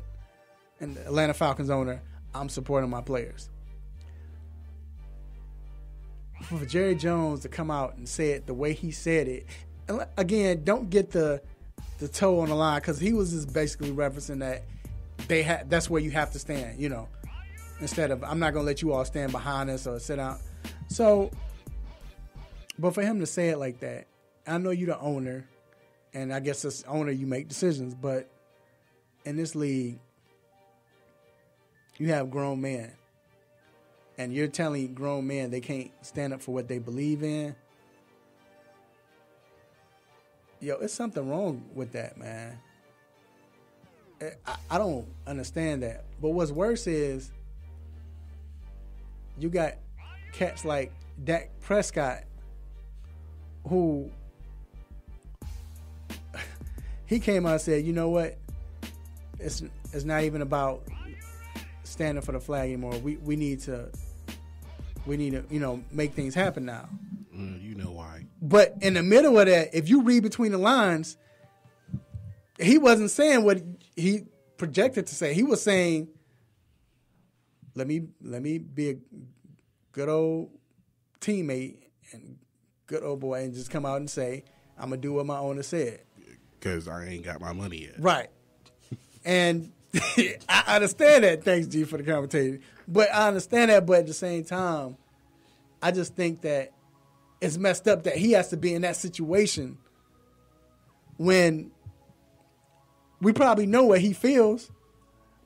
and the Atlanta Falcons owner, I'm supporting my players. For Jerry Jones to come out and say it the way he said it, and again, don't get the toe on the line, because he was just basically referencing that that's where you have to stand, instead of, I'm not going to let you all stand behind us or sit down. So, but for him to say it like that, I know you're the owner, and I guess as owner you make decisions, but in this league, you have grown men, and you're telling grown men they can't stand up for what they believe in. Yo, it's something wrong with that, man. I don't understand that. But what's worse is you got cats like Dak Prescott, who he came out and said, you know what? It's not even about standing for the flag anymore. We need to make things happen now. You know why. But in the middle of that, if you read between the lines, he wasn't saying what he projected to say. He was saying, let me be a good old teammate and good old boy and just come out and say, I'm going to do what my owner said. Because I ain't got my money yet. Right. And I understand that. Thanks, G, for the commentator. But I understand that. But at the same time, I just think that it's messed up that he has to be in that situation when we probably know what he feels,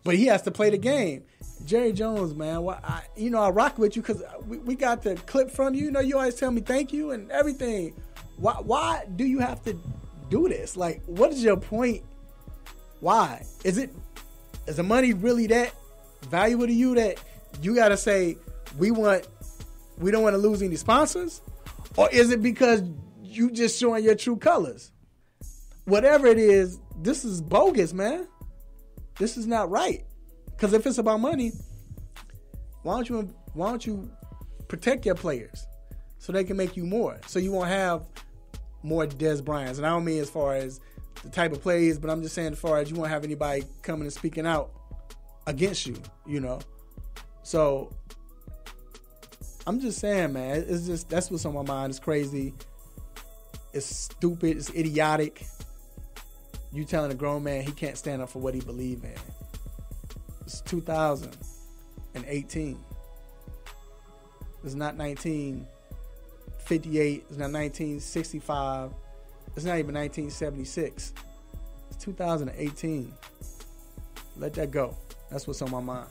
but he has to play the game. Jerry Jones, man, I rock with you because we got the clip from you. You always tell me thank you and everything. Why do you have to do this? Like, what is your point? Why? Is the money really that valuable to you that you got to say, we want we don't want to lose any sponsors? Or is it because you just showing your true colors? Whatever it is, this is bogus, man. This is not right. Because if it's about money, why don't you protect your players so they can make you more? So you won't have more Des Bryants. And I don't mean as far as the type of plays, but I'm just saying as far as you won't have anybody coming and speaking out against you, you know. So I'm just saying, man, it's just, that's what's on my mind. It's crazy. It's stupid. It's idiotic. You telling a grown man he can't stand up for what he believes in. It's 2018. It's not 1958. It's not 1965. It's not even 1976. It's 2018. Let that go. That's what's on my mind.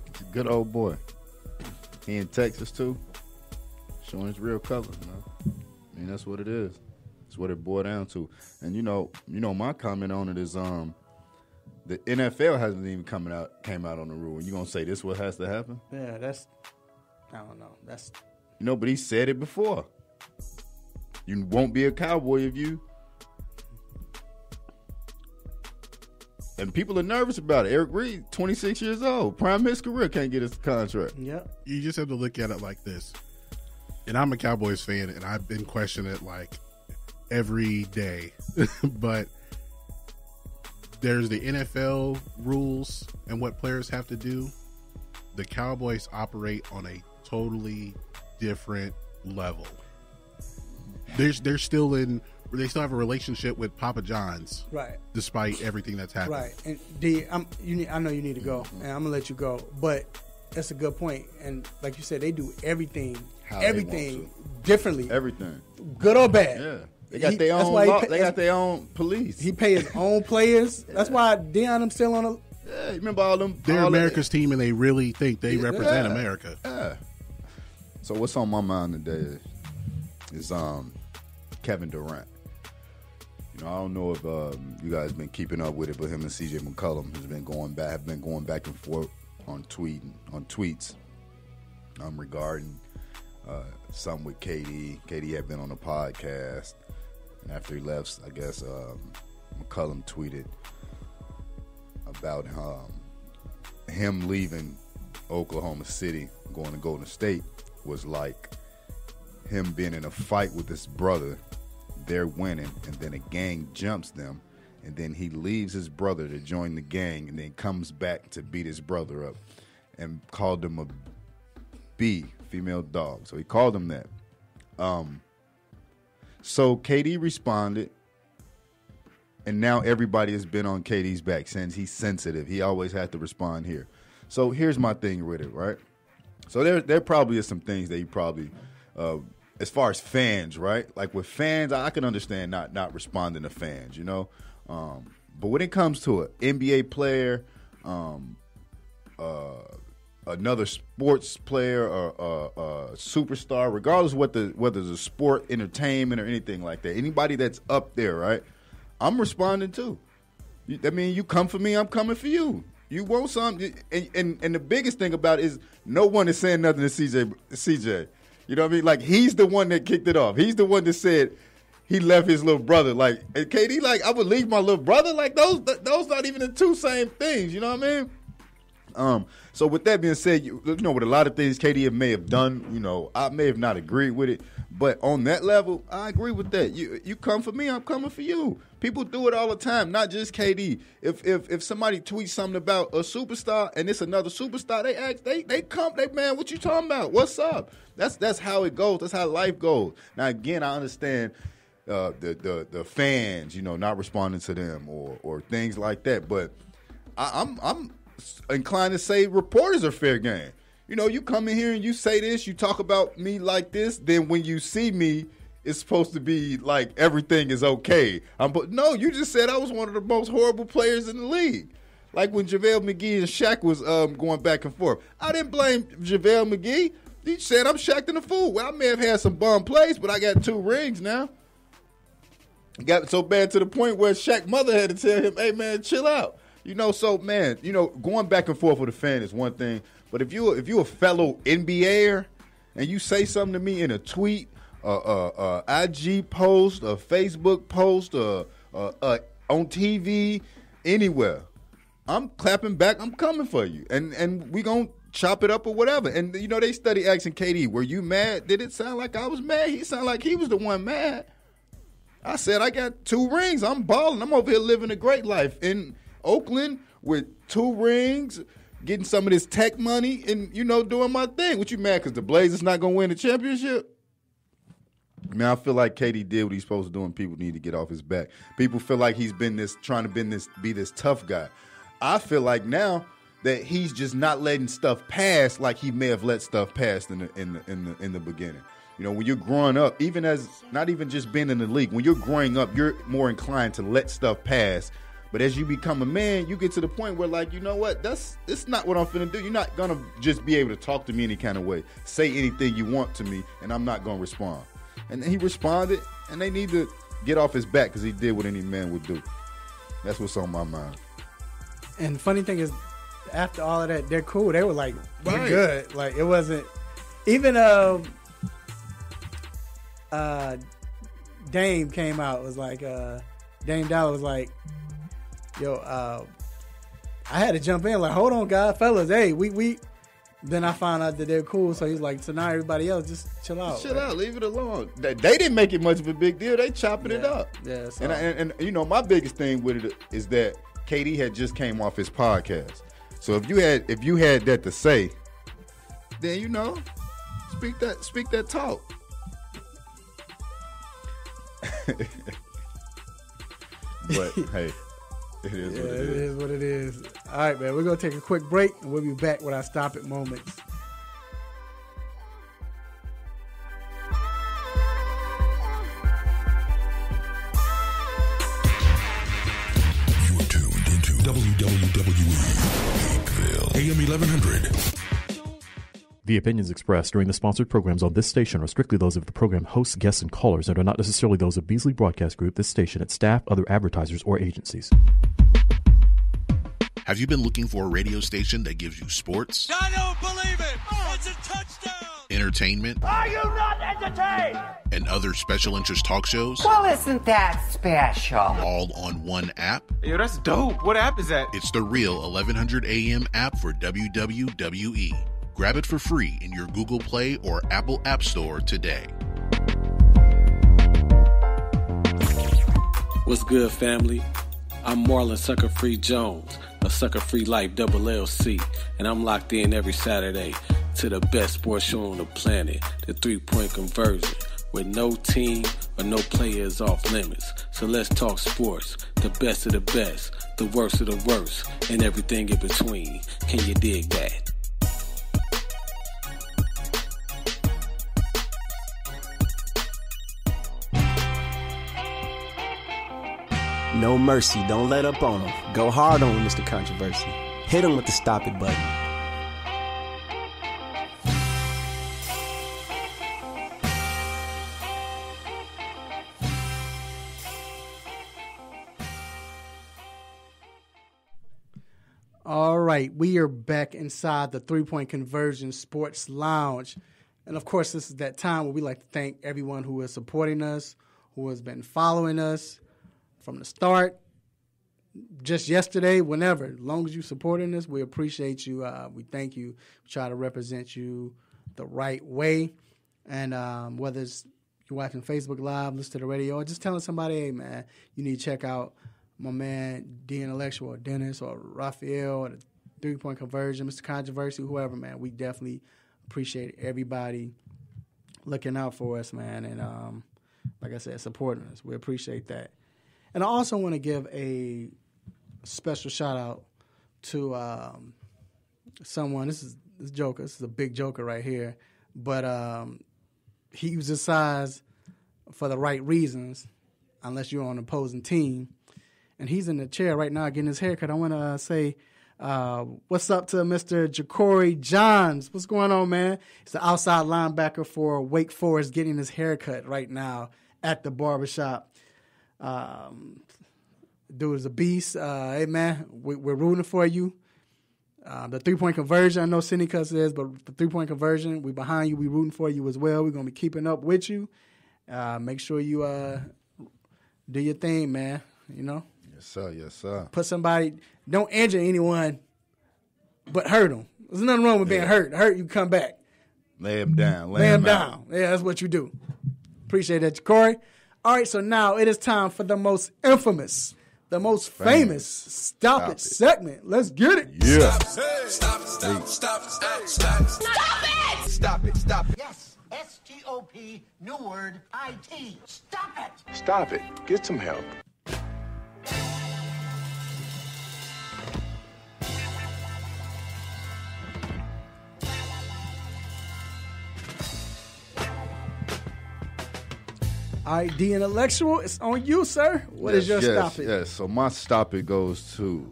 It's a good old boy. He in Texas too, showing his real colors, man. I mean, that's what it is. That's what it boiled down to. And you know, my comment on it is, the NFL hasn't even came out on the rule. You gonna say this what has to happen? Yeah, I don't know. But he said it before. You won't be a Cowboy if you. And people are nervous about it. Eric Reed, 26 years old, prime of his career, can't get his contract. Yep. You just have to look at it like this. And I'm a Cowboys fan, and I've been questioning it like every day. But there's the NFL rules and what players have to do. The Cowboys operate on a totally different level. They still have a relationship with Papa John's, right? Despite everything that's happened, right? And D, I know you need to go, and I'm gonna let you go, but that's a good point. And like you said, they do everything differently, everything, good or bad. Yeah, they got their own. They got their own police. He pay his own players. Yeah. That's why Deion them still on a. Yeah, you remember all them? They're America's team, and they really think they represent America. Yeah. So what's on my mind today is Kevin Durant. I don't know if you guys been keeping up with it, but him and CJ McCollum have been going back and forth on tweets regarding something with KD. KD had been on a podcast, and after he left, I guess McCollum tweeted about him leaving Oklahoma City, going to Golden State, was like him being in a fight with his brother. They're winning, and then a gang jumps them, and then he leaves his brother to join the gang, and then comes back to beat his brother up, and called him a B, female dog. So he called him that. So KD responded, and now everybody has been on KD's back since he's sensitive. He always had to respond here. So here's my thing with it, right? So there probably is some things that he probably as far as fans, right? Like with fans, I can understand not responding to fans, But when it comes to an NBA player, another sports player, or a superstar, regardless of whether it's a sport, entertainment, or anything like that, anybody that's up there, right? I'm responding too. I mean, you come for me, I'm coming for you. You want something, and the biggest thing about it is no one is saying nothing to CJ. You know what I mean? Like, he's the one that kicked it off. He's the one that said he left his little brother. Like, and KD, like, I would leave my little brother. Like, those not even the two same things. You know what I mean? So with that being said, with a lot of things KD may have done, I may have not agreed with it, but on that level, I agree with that. You come for me, I'm coming for you. People do it all the time, not just KD. If somebody tweets something about a superstar and it's another superstar, they ask, they come, man, what you talking about? What's up? That's how it goes. That's how life goes. Now again, I understand the fans, not responding to them or things like that, but I'm inclined to say reporters are fair game. You come in here and you say this, you talk about me like this, then when you see me, it's supposed to be like everything is okay. But no, you just said I was one of the most horrible players in the league. Like when JaVale McGee and Shaq was going back and forth. I didn't blame JaVale McGee. He said I'm Shaqtin' the fool. Well, I may have had some bum plays, but I got 2 rings now. Got so bad to the point where Shaq's mother had to tell him, hey, man, chill out. So, man, going back and forth with a fan is one thing. But if you're a fellow NBAer and you say something to me in a tweet, IG post, a Facebook post, on TV, anywhere, I'm clapping back. I'm coming for you, and we gonna chop it up or whatever. And you know they study asking KD, "Were you mad? Did it sound like I was mad?" He sounded like he was the one mad. I said, "I got 2 rings. I'm balling. I'm over here living a great life in Oakland with 2 rings, getting some of this tech money, and doing my thing. What you mad because the Blazers not gonna win the championship?" Man, I feel like KD did what he's supposed to do, and people need to get off his back. People feel like he's been trying to be this tough guy. I feel like now that he's just not letting stuff pass like he may have let stuff pass in the beginning. When you're growing up, even as not even just being in the league, when you're growing up, you're more inclined to let stuff pass. But as you become a man, you get to the point where, like, you know what? It's not what I'm finna do. You're not gonna just be able to talk to me any kind of way, say anything you want to me, and I'm not gonna respond. And he responded, and they need to get off his back because he did what any man would do. That's what's on my mind. And the funny thing is, after all of that, they're cool. They were like, we're good. Like, it wasn't even Dame came out. It was like Dame Dollar was like, yo, I had to jump in like, hold on, guys, fellas, hey, we. Then I found out that they're cool, so he's like, so now everybody else just chill out. Chill out, leave it alone. They didn't make it much of a big deal. They chopping it up. Yeah. So. And my biggest thing with it is that KD had just came off his podcast. So if you had that to say, then speak that talk. But hey. It is what it is. All right, man. We're going to take a quick break, and we'll be back with our Stop It moments. You're tuned into WWE Hapeville, AM 1100. The opinions expressed during the sponsored programs on this station are strictly those of the program hosts, guests, and callers and are not necessarily those of Beasley Broadcast Group, this station, its staff, other advertisers, or agencies. Have you been looking for a radio station that gives you sports? I don't believe it! It's a touchdown! Entertainment? Are you not entertained? And other special interest talk shows? Well, isn't that special? All on one app? Yo, that's dope. What app is that? It's the real 1100 AM app for WWE. Grab it for free in your Google Play or Apple App Store today. What's good, family? I'm Marlon Sucker Free Jones, a Sucker Free Life Double LC, and I'm locked in every Saturday to the best sports show on the planet, the 3-point conversion, with no team or no players off limits. So let's talk sports, the best of the best, the worst of the worst, and everything in between. Can you dig that? No mercy. Don't let up on him. Go hard on him, Mr. Controversy. Hit him with the stop it button. All right, we are back inside the 3-point conversion sports lounge. And of course, this is that time where we like to thank everyone who is supporting us, who has been following us from the start, just yesterday, whenever. As long as you're supporting us, we appreciate you. We thank you. We try to represent you the right way. And whether it's you're watching Facebook Live, listen to the radio, or just telling somebody, hey, man, you need to check out my man, D Intellectual, or Dennis, or Raphael, or the 3-point conversion, Mr. Controversy, whoever, man. We definitely appreciate everybody looking out for us, man. And like I said, supporting us. We appreciate that. And I also want to give a special shout out to someone. This Joker. This is a big joker right here. But he uses size for the right reasons, unless you're on an opposing team. And he's in the chair right now getting his haircut. I want to say what's up to Mr. Ja'Cory Johns. What's going on, man? He's the outside linebacker for Wake Forest getting his haircut right now at the barbershop. Dude is a beast. Hey, man, we're rooting for you. The 3-point conversion, I know Seneca says, but the 3-point conversion, we behind you. We rooting for you as well. We're going to be keeping up with you. Make sure you do your thing, man. You know? Yes, sir. Yes, sir. Put somebody, don't injure anyone, but hurt them. There's nothing wrong with being hurt. Hurt, you come back. Lay him down. Lay him down. Yeah, that's what you do. Appreciate that, Corey. All right, so now it is time for the most infamous, the most famous Stop It segment. Let's get it. Yeah. Stop it! Stop it. Stop it. Yes. S-T-O-P, new word, I-T. Stop it. Stop it. Get some help. All right, D Intellectual, it's on you, sir. What is your Stop It? Yes, so my Stop It goes to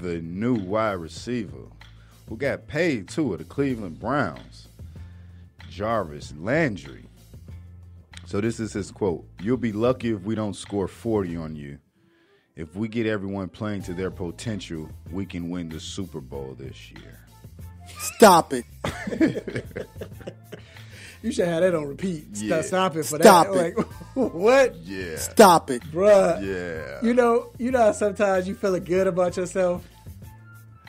the new wide receiver who got paid, too, at the Cleveland Browns, Jarvis Landry. So this is his quote. "You'll be lucky if we don't score 40 on you. If we get everyone playing to their potential, we can win the Super Bowl this year." Stop it. You should have that on repeat. Yeah. Stop it for Stop that. it. Like, what? Yeah. Stop it, bruh. Yeah. You know how sometimes you feeling good about yourself?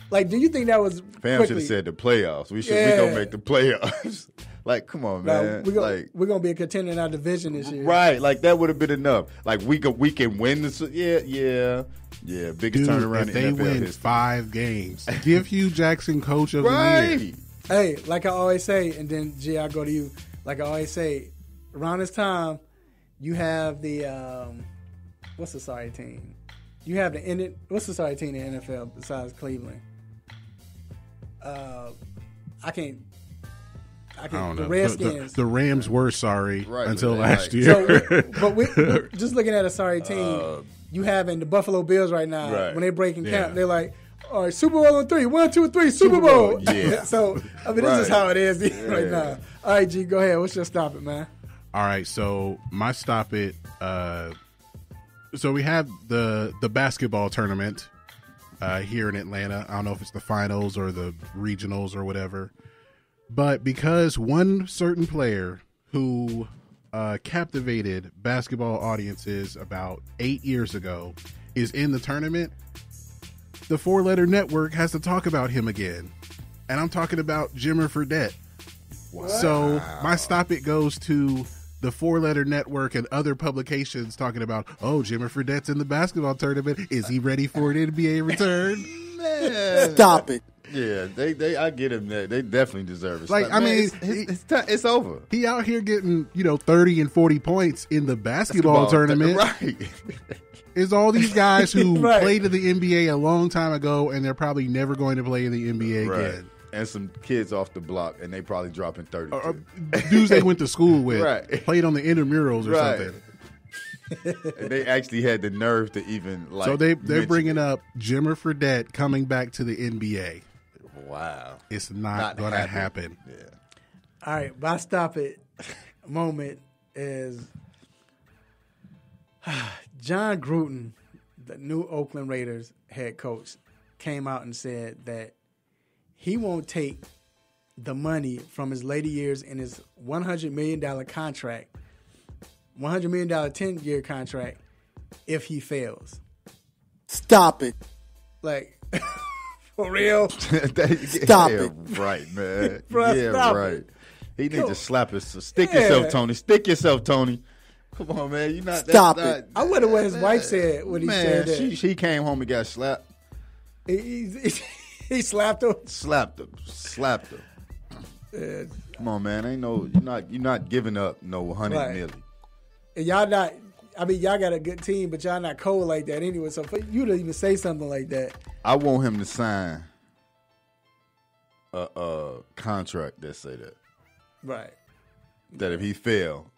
Like, do you think that was Fam should have said the playoffs. We gonna make the playoffs. Like, come on, man. We're gonna be a contender in our division this year. Right, like that would have been enough. Like we can win this. Yeah. Biggest turnaround if in they NFL win history. 5 games, give Hugh Jackson coach of the year. Hey, like I always say, and then G, I go to you. Like I always say, around this time, you have the what's the sorry team? You have the what's the sorry team in the NFL besides Cleveland? I can't. I don't the know. Redskins. The Rams were sorry until right. last year. So, but we just looking at a sorry team. You have in the Buffalo Bills right now. Right. When they break in camp, they're like, all right, Super Bowl on 3. 1, 2, 3, Super Bowl. Yeah. So, I mean, this is how it is right now. All right, G, go ahead. What's your Stop It, man? All right, so my Stop It. So we have the basketball tournament here in Atlanta. I don't know if it's the finals or the regionals or whatever. But because one certain player who captivated basketball audiences about 8 years ago is in the tournament, the 4-letter network has to talk about him again. And I'm talking about Jimmer Fredette. Wow. So my Stop It goes to the 4-letter network and other publications talking about, Jimmer Fredette's in the basketball tournament. Is he ready for an NBA return? Man. Stop it. Yeah, I get him that. They definitely deserve it. Like, Stop. I mean, it's over. He out here getting, 30 and 40 points in the basketball tournament. Right. Is all these guys who played in the NBA a long time ago, and they're probably never going to play in the NBA again. And some kids off the block, and they probably dropping 30. Dudes they went to school with, Right. played on the intramurals or something. And they actually had the nerve to even like. So they're bringing up Jimmer Fredette coming back to the NBA. Wow, it's not going to happen. Yeah. All right, my Stop It moment is John Gruden, the new Oakland Raiders head coach, came out and said that he won't take the money from his later years in his $100 million contract, $100 million 10-year contract, if he fails. Stop it. Like, for real? Stop it. Right, man. Bruh, stop right. it. He needs to slap his. Stick yourself, Tony. Stick yourself, Tony. Come on, man. You're not. Stop it. I wonder what his wife said when he said that. She came home and got slapped. He slapped him. Slapped him. Come on, man. Ain't no. You're not giving up no 100 million. And y'all not. I mean, y'all got a good team, but y'all not cold like that anyway. So for you to even say something like that, I want him to sign a contract that say that. Right. That if he fail,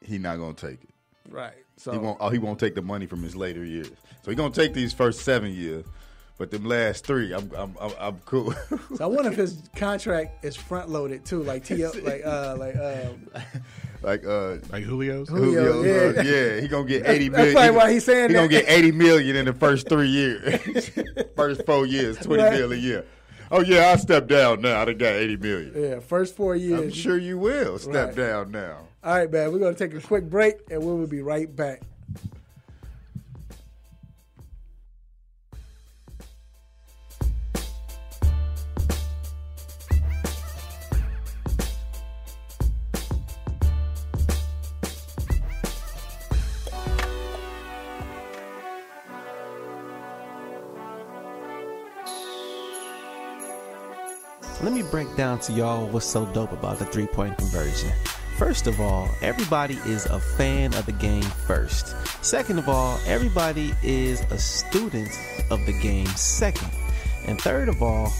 he not gonna take it. Right. So he won't take the money from his later years. So he gonna take these first 7 years, but them last 3, I'm cool. So I wonder if his contract is front loaded too, like like Julio's. Julio, yeah, he gonna get 80 million. That's probably why he's saying he that. gonna get 80 million in the first 3 years, first 4 years, 20 million a year. Oh, yeah, I'll step down now. I done got $80 million. Yeah, first 4 years. I'm sure you will step down now. All right, man. We're going to take a quick break, and we will be right back. Let me break down to y'all what's so dope about the three-point conversion. First of all, everybody is a fan of the game first. Second of all, everybody is a student of the game second. And third of all,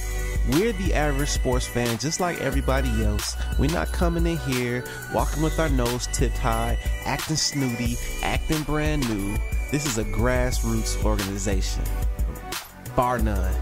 we're the average sports fan just like everybody else. We're not coming in here, walking with our nose tipped high, acting snooty, acting brand new. This is a grassroots organization. Bar none.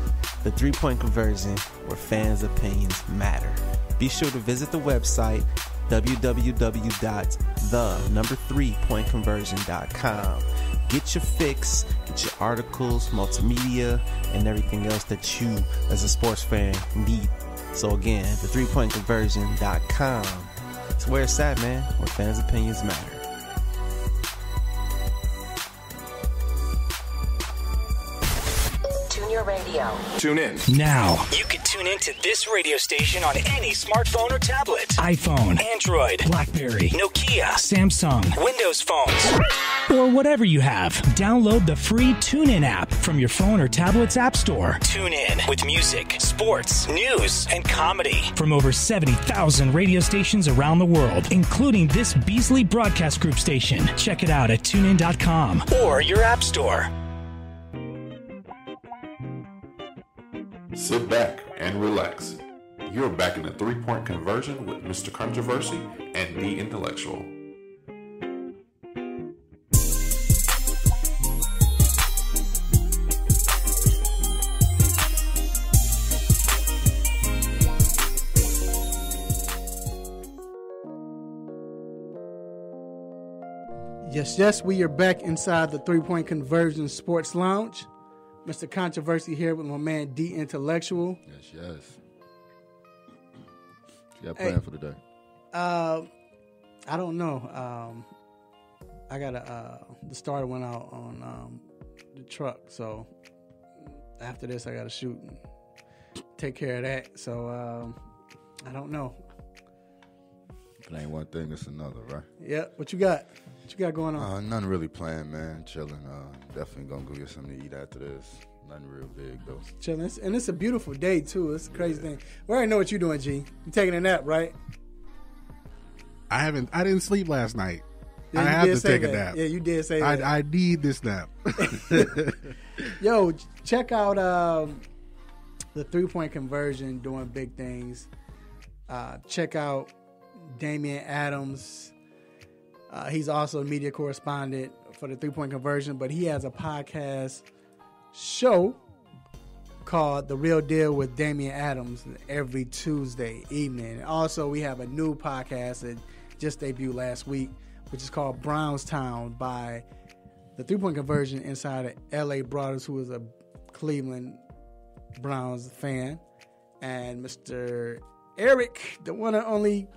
The three-point conversion, where fans' opinions matter. Be sure to visit the website www.the3pointconversion.com. Get your fix, get your articles, multimedia, and everything else that you, as a sports fan, need. So again, the3pointconversion.com. It's where it's at, man, where fans' opinions matter. Radio. Tune in. Now. You can tune in to this radio station on any smartphone or tablet. iPhone, Android, BlackBerry, Nokia, Samsung, Windows phones, or whatever you have. Download the free TuneIn app from your phone or tablet's app store. Tune in with music, sports, news, and comedy from over 70,000 radio stations around the world, including this Beasley Broadcast Group station. Check it out at TuneIn.com or your app store. Sit back and relax. You're back in the three-point conversion with Mr. Controversy and The Intellectual. Yes, we are back inside the three-point conversion sports lounge. Mr. Controversy here with my man D Intellectual. Yes. What you got planned for today? I don't know. I got the starter went out on the truck, so after this I got to shoot and take care of that. So I don't know. If it ain't one thing, it's another, right? Yeah. What you got? What you got going on? Nothing really planned, man. Chilling. Definitely gonna go get something to eat after this. Nothing real big though. Chilling, and it's a beautiful day too. It's a crazy thing. We already know what you're doing, G. You taking a nap, right? I didn't sleep last night. Yeah, I have to take a nap. Yeah, you did say that. I need this nap. Yo, check out the three-point conversion doing big things. Check out Damian Adams. He's also a media correspondent for the three-point conversion, but he has a podcast show called The Real Deal with Damian Adams every Tuesday evening. Also, we have a new podcast that just debuted last week, which is called Brownstown by the three-point conversion insider L.A. Broaders, who is a Cleveland Browns fan, and Mr. Eric, the one and only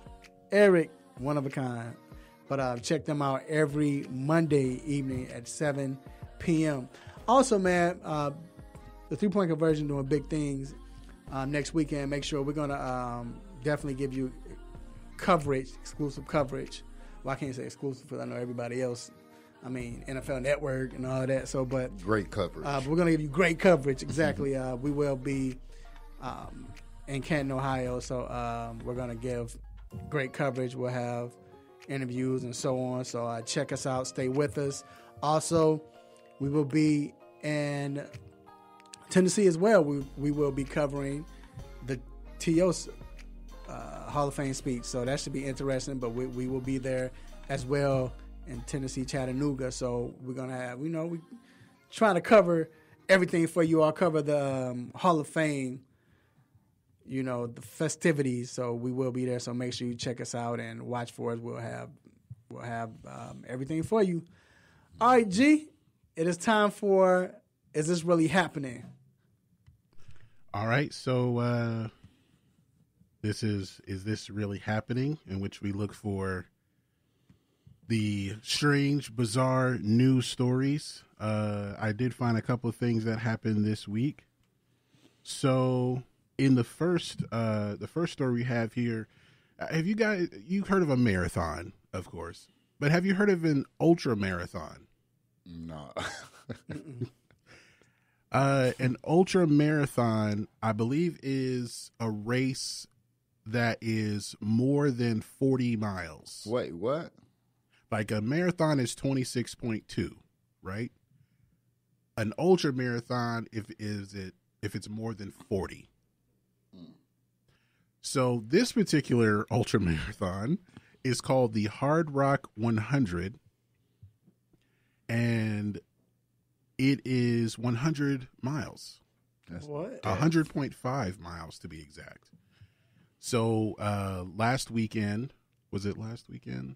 Eric, one of a kind. But check them out every Monday evening at 7 p.m. Also, man, the three-point conversion doing big things next weekend. Make sure we're going to definitely give you coverage, exclusive coverage. Well, I can't say exclusive because I know everybody else. I mean, NFL Network and all of that. So, but great coverage. We're going to give you great coverage. Exactly. We will be in Canton, Ohio. So we're going to give great coverage. We'll have interviews and so on. So check us out. Stay with us. Also, we will be in Tennessee as well. We will be covering the T.O.'s Hall of Fame speech. So that should be interesting. But we will be there as well in Tennessee, Chattanooga. So we're going to have, we trying to cover everything for you. I'll cover the Hall of Fame, the festivities. So we will be there. So make sure you check us out and watch for us. We'll have everything for you. All right, G, it is time for Is This Really Happening? All right, so this is this really happening? In which we look for the strange, bizarre news stories. I did find a couple of things that happened this week. So, in the first story we have here, have you've heard of a marathon, of course, but have you heard of an ultra marathon? No. An ultra marathon, I believe, is a race that is more than 40 miles. Wait, what? Like a marathon is 26.2, right? An ultra marathon, if it's more than 40. So this particular ultra marathon is called the Hard Rock 100, and it is 100 miles. That's what? 100.5 miles to be exact. So last weekend, was it last weekend?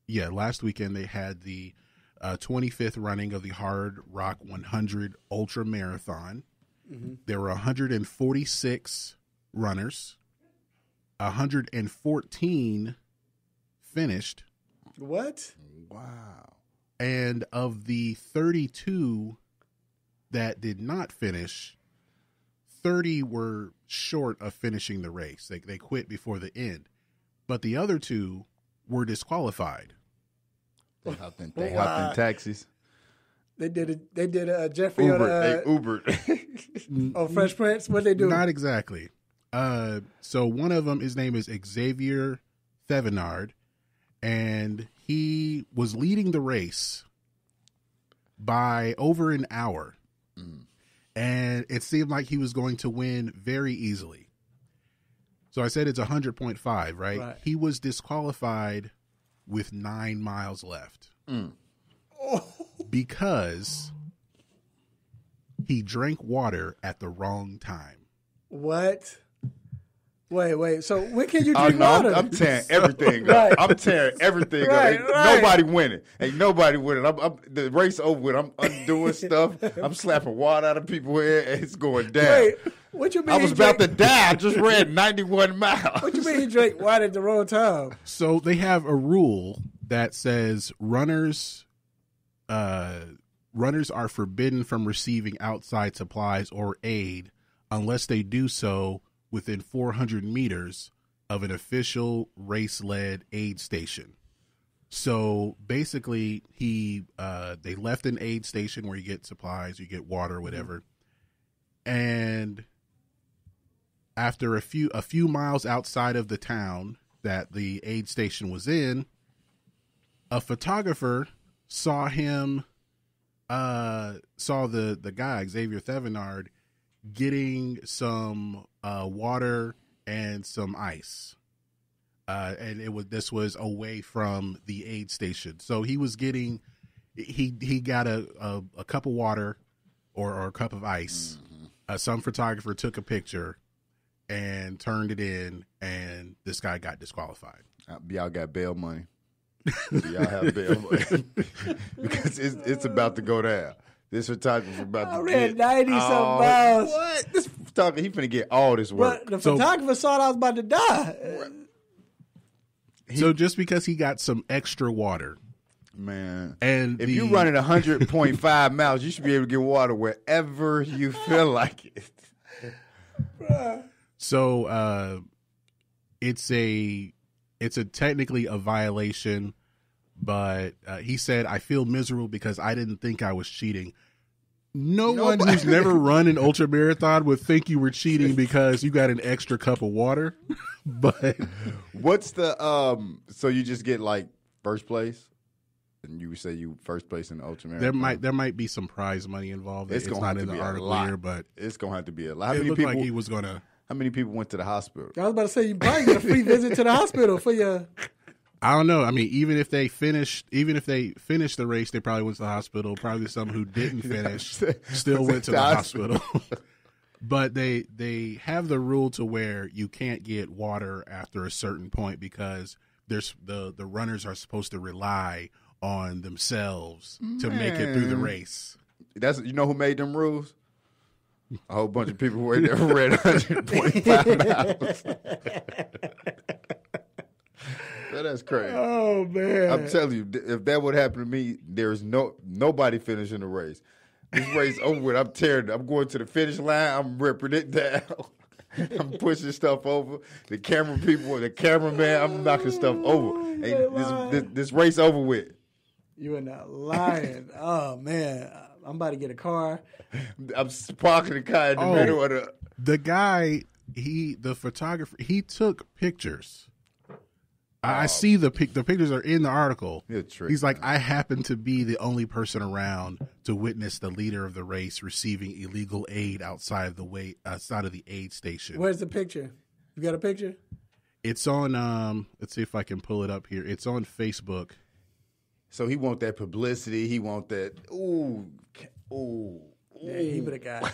Yeah, last weekend they had the 25th running of the Hard Rock 100 Ultra Marathon. Mm-hmm. There were 146 runners. 114 finished. What? Wow. And of the 32 that did not finish, 30 were short of finishing the race. They quit before the end. But the other 2 were disqualified. They hopped in taxis. They did a Jeffrey Uber. on They Ubered. on Fresh Prince. What they do? Not exactly. So one of them, his name is Xavier Thevenard, and he was leading the race by over an hour. And it seemed like he was going to win very easily. So I said it's 100.5, right? He was disqualified with 9 miles left because he drank water at the wrong time. What? Wait. So when can you drink water? I'm tearing everything up. I'm tearing everything up. Ain't nobody winning. Ain't nobody winning. I'm the race over with. I'm undoing stuff. I'm slapping water out of people's head. And it's going down. Wait, what you mean? I was about to die. I just ran 91 miles. What you mean he drank water at the wrong time? So they have a rule that says runners are forbidden from receiving outside supplies or aid unless they do so within 400 meters of an official race-led aid station. So basically, they left an aid station where you get supplies, you get water, whatever. And after a few miles outside of the town that the aid station was in, a photographer saw him, saw the guy, Xavier Thevenard, getting some water and some ice, and this was away from the aid station. So he was getting, he got a cup of water or a cup of ice. Some photographer took a picture and turned it in, and this guy got disqualified. Y'all got bail money. Y'all have bail money because it's about to go down. This photographer's about to get 90-something miles. What? This photographer, he finna get all this work. But the photographer saw I was about to die. So just because he got some extra water, man, and if you're running 100.5 miles, you should be able to get water wherever you feel like it. So it's technically a violation. But he said, I feel miserable because I didn't think I was cheating. No one who's never run an ultra marathon would think you were cheating because you got an extra cup of water. But what's the so you just get like first place? And you would say you first place in the ultra marathon? There might be some prize money involved. It's not in the article here, but it's gonna have to be a lot. It looked like he was gonna. How many people went to the hospital? I was about to say you probably get a free visit to the hospital for your. I don't know. I mean, even if they finished the race, they probably went to the hospital. Probably some who didn't finish still went to the hospital. But they have the rule to where you can't get water after a certain point because there's the runners are supposed to rely on themselves to make it through the race. You know who made them rules? A whole bunch of people were there read 125 miles. That's crazy. Oh man! I'm telling you, if that would happen to me, there's nobody finishing the race. This race over with. I'm tearing. I'm going to the finish line. I'm ripping it down. I'm pushing stuff over. The camera people, the cameraman. I'm knocking stuff over. And this race over with. You are not lying. Oh man, I'm about to get a car. I'm parking the car in the middle of the guy. The photographer. He took pictures. I see the pictures are in the article. He's like, I happen to be the only person around to witness the leader of the race receiving illegal aid outside of the aid station. Where's the picture? You got a picture? It's on. Let's see if I can pull it up here. It's on Facebook. So he want that publicity. He want that. Ooh. Yeah, he would have got.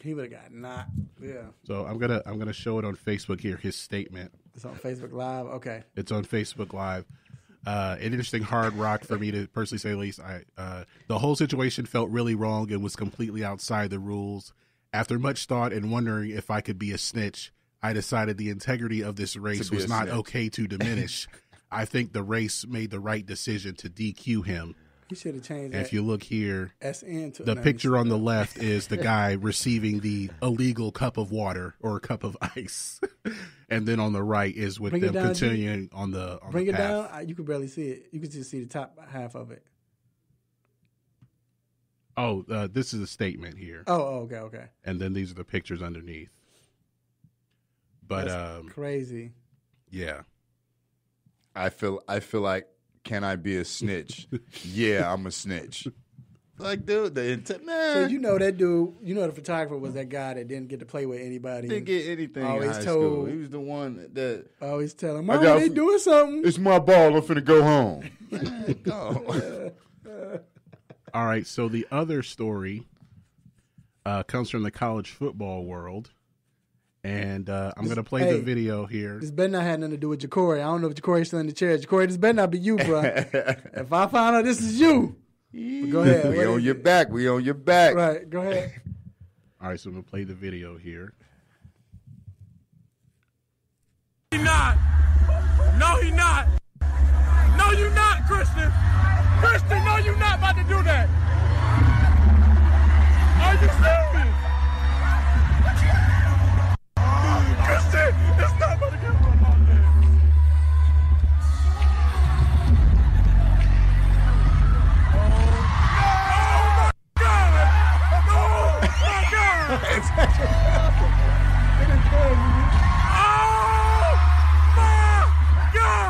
He would have got knocked. Yeah. So I'm gonna show it on Facebook here. His statement. It's on Facebook Live. Okay. It's on Facebook Live. An interesting hard rock for me to personally say the least. The whole situation felt really wrong and was completely outside the rules. After much thought and wondering if I could be a snitch, I decided the integrity of this race was not okay to diminish. I think the race made the right decision to DQ him. He should have changed that. If you look here, SN to the picture on the left is the guy receiving the illegal cup of water or cup of ice. And then on the right is with them continuing on the path. Bring it down. You can barely see it. You can just see the top half of it. Oh, this is a statement here. Oh, okay. And then these are the pictures underneath. But that's crazy. Yeah. I feel like, can I be a snitch? Yeah, I'm a snitch. Like, dude, man. So you know that dude, the photographer was that guy that didn't get to play with anybody. Didn't get anything in high school. He was the one that always telling, Mom, they doing something. It's my ball. I'm finna go home. Go. All right, so the other story comes from the college football world. And I'm going to play the video here. This better not have nothing to do with Jacory. I don't know if Jacory's still in the chair. Jacory, this better not be you, bro. If I find out this is you, go ahead. We on your back. We on your back. Right, go ahead. All right, so I'm going to play the video here. He not. No, he not. No, you not, Christian. Christian, no, you not about to do that. Are you serious? Christian, it's not about to get run out there. Oh my God! Oh my God! It's actually it is crazy. Oh my God!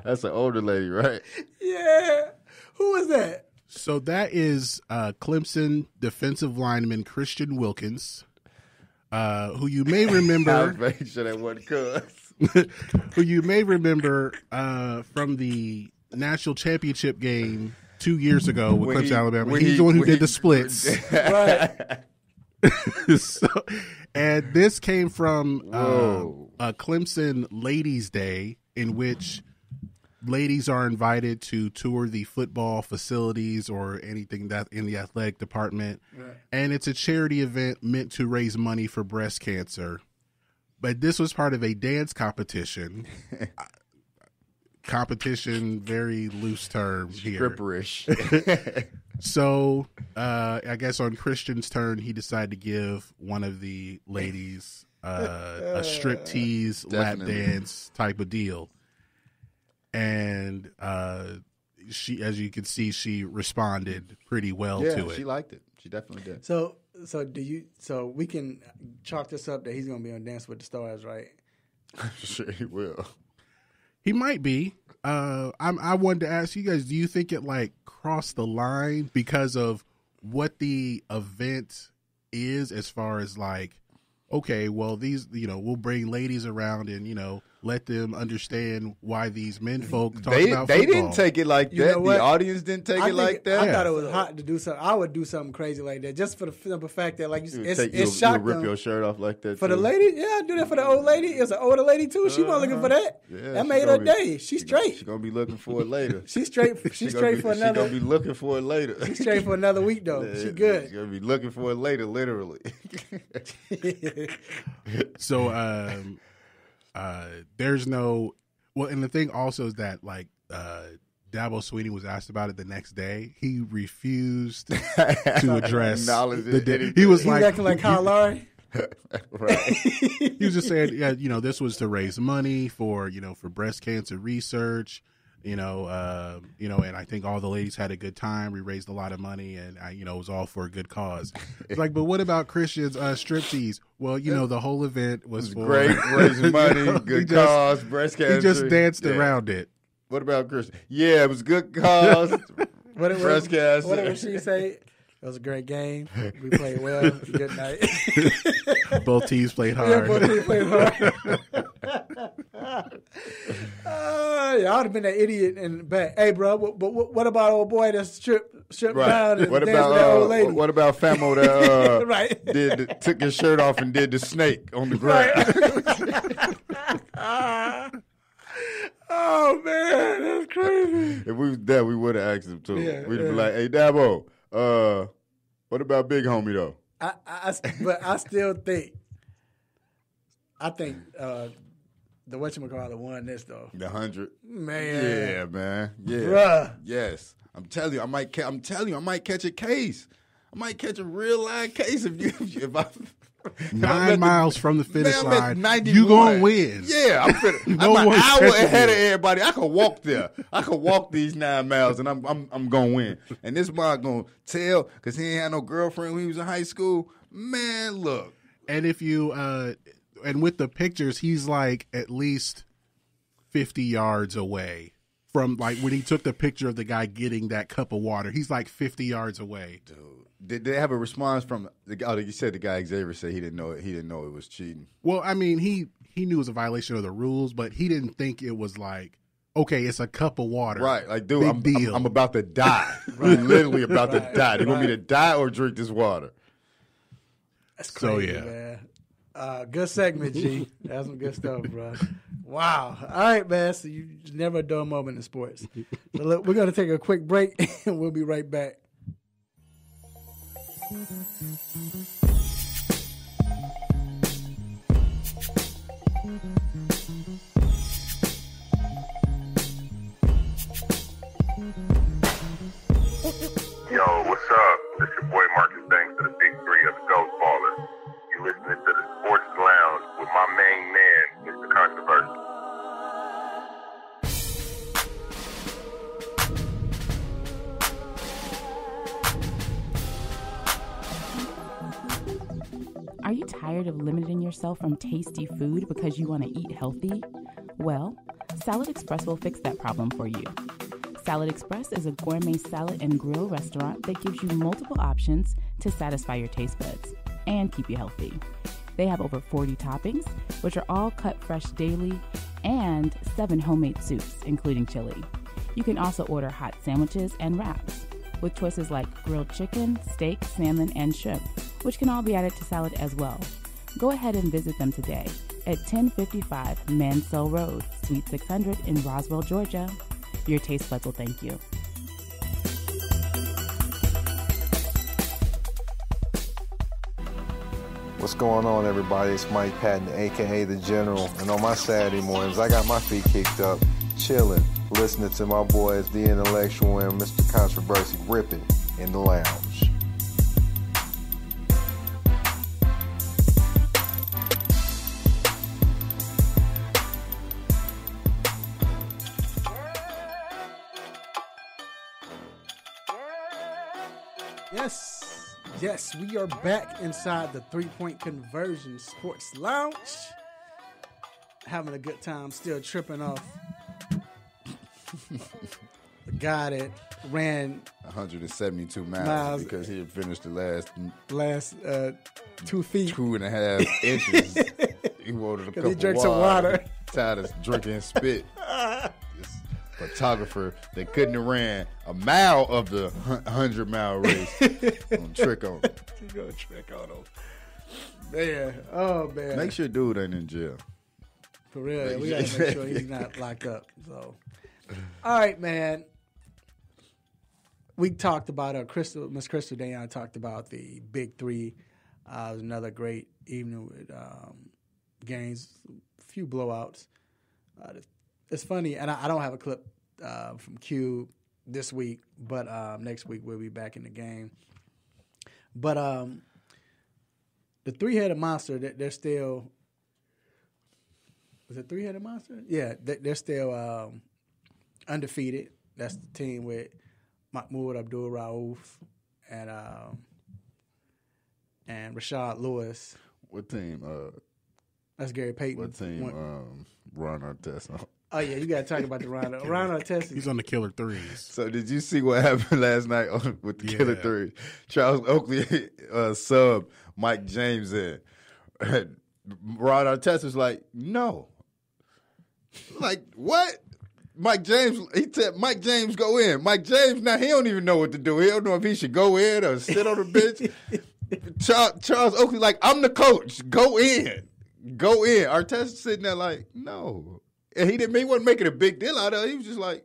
That's an older lady, right? Yeah. Who is that? So that is Clemson defensive lineman Christian Wilkins, who you may remember. I was making sure that wasn't Cuz. Who you may remember from the national championship game 2 years ago with Clemson, Alabama. He's the one who did the splits. Right. And this came from a Clemson Ladies' Day, in which ladies are invited to tour the football facilities or anything that in the athletic department. Right. And it's a charity event meant to raise money for breast cancer. But this was part of a dance competition. Competition, very loose term here. Stripperish. So, I guess on Christian's turn, he decided to give one of the ladies a striptease, lap dance type of deal. And she, as you can see, she responded pretty well to it. Yeah, she liked it. She definitely did. So we can chalk this up that he's going to be on Dance with the Stars, right? Sure, he will. He might be. I wanted to ask you guys, do you think it crossed the line because of what the event is, as far as okay, well, these, we'll bring ladies around and, let them understand why these men folk talk They about football. They didn't take it like that. The audience didn't take it like that. I thought it was hot to do something. I would do something crazy like that just for the simple fact that, like, it's shocked rip your shirt off like that for the lady. Yeah, I do that for the old lady. It's an older lady too. She wasn't looking for that. Yeah, that made her day. She's straight. She's gonna be looking for it later. She's straight. She's straight for another. She's gonna be looking for it later. She's straight for another week though. She good. She's gonna be looking for it later, literally. So there's no and the thing also is that, like, Dabo Swinney was asked about it the next day. He refused to address he was like acting like Kyle Lowry. Right. He was just saying, yeah, this was to raise money for breast cancer research, and I think all the ladies had a good time. We raised a lot of money, and it was all for a good cause. It's like, but what about Christian's striptease? Well, the whole event was for great, raising money, good cause, breast cancer. He just danced around it. What about Christian? Yeah, it was good cause. Breast cancer. What did she say? It was a great game. We played well. Good night. Both teams played hard. Yeah, both teams played hard. I would have been that idiot in the back. Hey, bro, but what about old boy that stripped down and danced with that old lady? What about Famo that right. took his shirt off and did the snake on the ground? Right. Oh, man, that's crazy. If we was there, we would have asked him, too. Yeah, We'd have been like, hey, Dabo, what about Big Homie, though? But I still think, the whatchamacallit won this, though. The 100. Man. Yeah, man. Yeah. Bruh. Yes. I'm telling you, I might catch a case. I might catch a real live case if I... 9 miles from the finish line, you gonna win. Yeah, I'm an hour ahead of everybody. I can walk there. I can walk these 9 miles, and I'm gonna win. And this boy gonna tell because he ain't had no girlfriend when he was in high school. Man, look. And if you and with the pictures, he's like at least 50 yards away from, like, when he took the picture of the guy getting that cup of water. He's like 50 yards away. Dude. Did they have a response from the guy? You said the guy Xavier said he didn't know it was cheating. Well, I mean, he knew it was a violation of the rules, but he didn't think it was like, okay, it's a cup of water. Right. Like, dude, I'm about to die. I'm literally about to die. Do you want me to die or drink this water? That's crazy, man. Good segment, G. That's some good stuff, bro. Wow. All right, man. So you never a dull moment in sports. So look, we're going to take a quick break, and we'll be right back. Yo, what's up? This your boy Marcus Banks to the Big Three of the Ghost Ballers. You listening to the Sports Lounge with my main man, Mr. Controversy. Are you tired of limiting yourself from tasty food because you want to eat healthy? Well, Salad Express will fix that problem for you. Salad Express is a gourmet salad and grill restaurant that gives you multiple options to satisfy your taste buds and keep you healthy. They have over 40 toppings, which are all cut fresh daily, and 7 homemade soups, including chili. You can also order hot sandwiches and wraps, with choices like grilled chicken, steak, salmon, and shrimp, which can all be added to salad as well. Go ahead and visit them today at 1055 Mansell Road, Suite 600 in Roswell, Georgia. Your taste buds will thank you. What's going on, everybody? It's Mike Patton, a.k.a. The General. And on my Saturday mornings, I got my feet kicked up, chilling, listening to my boys, The Intellectual and Mr. Controversy, ripping in the lounge. Yes, we are back inside the 3-Point Conversion Sports Lounge. Having a good time, still tripping off the guy that ran 172 miles because he had finished the last 2 feet, 2.5 inches. He wanted a couple he drank some water. tired of drinking spit. This photographer that couldn't have ran a mile of the 100-mile race. Gonna trick on him. He's gonna trick on him. Man, oh man. Make sure dude ain't in jail. For real, we gotta make sure he's not locked up. So, all right, man. We talked about Miss Crystal Dayon talked about the Big Three. It was another great evening with games, a few blowouts. It's funny, and I don't have a clip from Q this week, but next week we'll be back in the game. But the three-headed monster, they're still. Was it three-headed monster? Yeah, they're still undefeated. That's the team with Mahmoud Abdul-Rauf and Rashad Lewis. What team? That's Gary Payton. What team? Ron Artest. Oh yeah, you got to talk about the Ron Artest. He's on the killer threes. So did you see what happened last night with the killer threes? Charles Oakley sub Mike James in. Ron Artest was like, no. Like, what? Mike James, he said, Mike James go in. Mike James, now he don't even know what to do. He don't know if he should go in or sit on the bench. Charles Oakley like, I'm the coach. Go in. Go in. Artest sitting there like, no. And he wasn't making a big deal out of it. He was just like,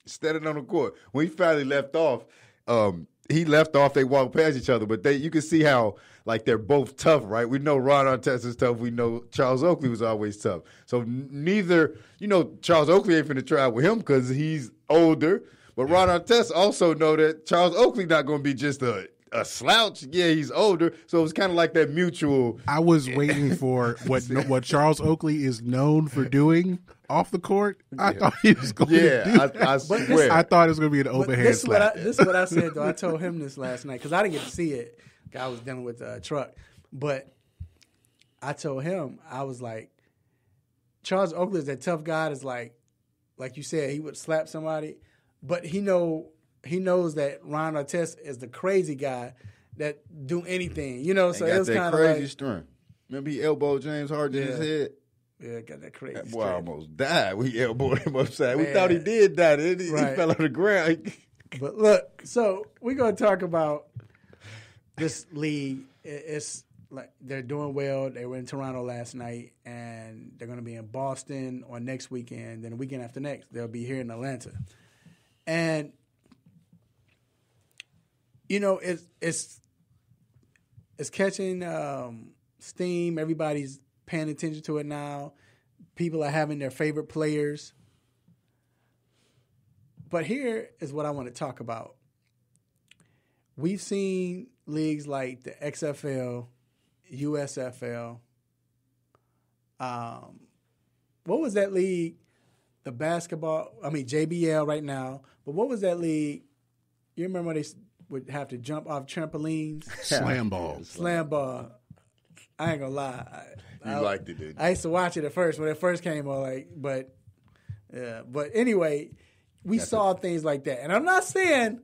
standing on the court. When he finally left off, they walked past each other, but you can see how, like, they're both tough, right? We know Ron Artest is tough. We know Charles Oakley was always tough. So neither, Charles Oakley ain't finna try with him because he's older, but Ron Artest also know that Charles Oakley not going to be just a slouch. Yeah, he's older, so it was kind of like that mutual. I was waiting for what Charles Oakley is known for doing off the court. I thought he was going to do that. I swear. I thought it was going to be an overhand slap. This is what I said, though. I told him this last night because I didn't get to see it. I was dealing with a truck. But I told him, I was like, Charles Oakley is that tough guy that's like you said, he would slap somebody, but he knows that Ron Artest is the crazy guy that do anything, so it was kind of crazy like, strength. Remember he elbowed James Harden in his head? Yeah, got that crazy That boy strength. almost died. We elbowed him upside. We thought he did die. He fell on the ground. But look, so we're going to talk about this league. It's like they're doing well. They were in Toronto last night, and they're going to be in Boston on next weekend. Then the weekend after next, they'll be here in Atlanta. And it's catching steam. Everybody's paying attention to it now. People are having their favorite players. But here is what I want to talk about. We've seen leagues like the XFL, USFL. What was that league? The basketball, JBL right now. But what was that league? You remember they would have to jump off trampolines? Slam ball. Slam ball. I ain't gonna lie. You liked it, didn't you? I used to watch it at first when it first came on, but anyway, we saw things like that. And I'm not saying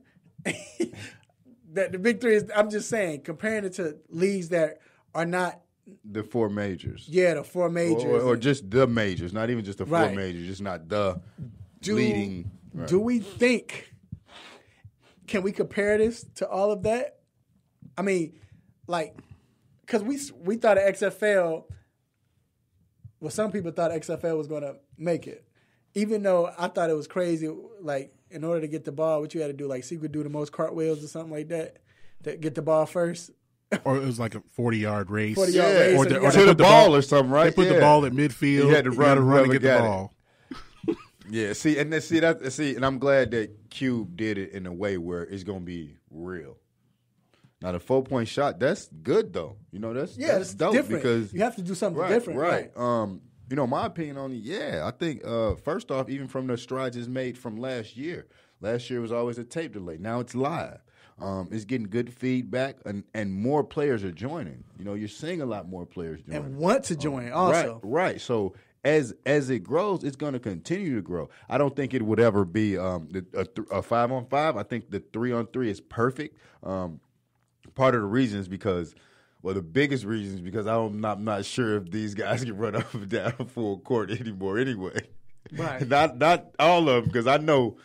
that the Big Three is, I'm just saying, comparing it to leagues that are not the four majors. Yeah, the four majors. Or just the majors, not even just the four majors, just not the leading. Right. Do we think, can we compare this to all of that? Because we thought of XFL, some people thought XFL was going to make it. Even though I thought it was crazy, in order to get the ball, what you had to do, see you could do the most cartwheels or something like that to get the ball first. Or it was like a 40-yard race. 40-yard race. Or to the ball or something, right? They put the ball at midfield. You had to run and get the ball. Yeah, and I'm glad that Cube did it in a way where it's going to be real. Now, the 4-point shot, that's good, though. That's dope different. Because you have to do something different. Right. My opinion on it, I think, first off, even from the strides it's made from last year. Last year was always a tape delay. Now it's live. It's getting good feedback, and more players are joining. You're seeing a lot more players joining. And want to join also. Right. So as it grows, it's going to continue to grow. I don't think it would ever be a 5-on-5. I think the 3-on-3 is perfect. Part of the reason is because Well, the biggest reason is because I'm not sure if these guys can run up and down full court anymore anyway. Right. Not all of them, because I know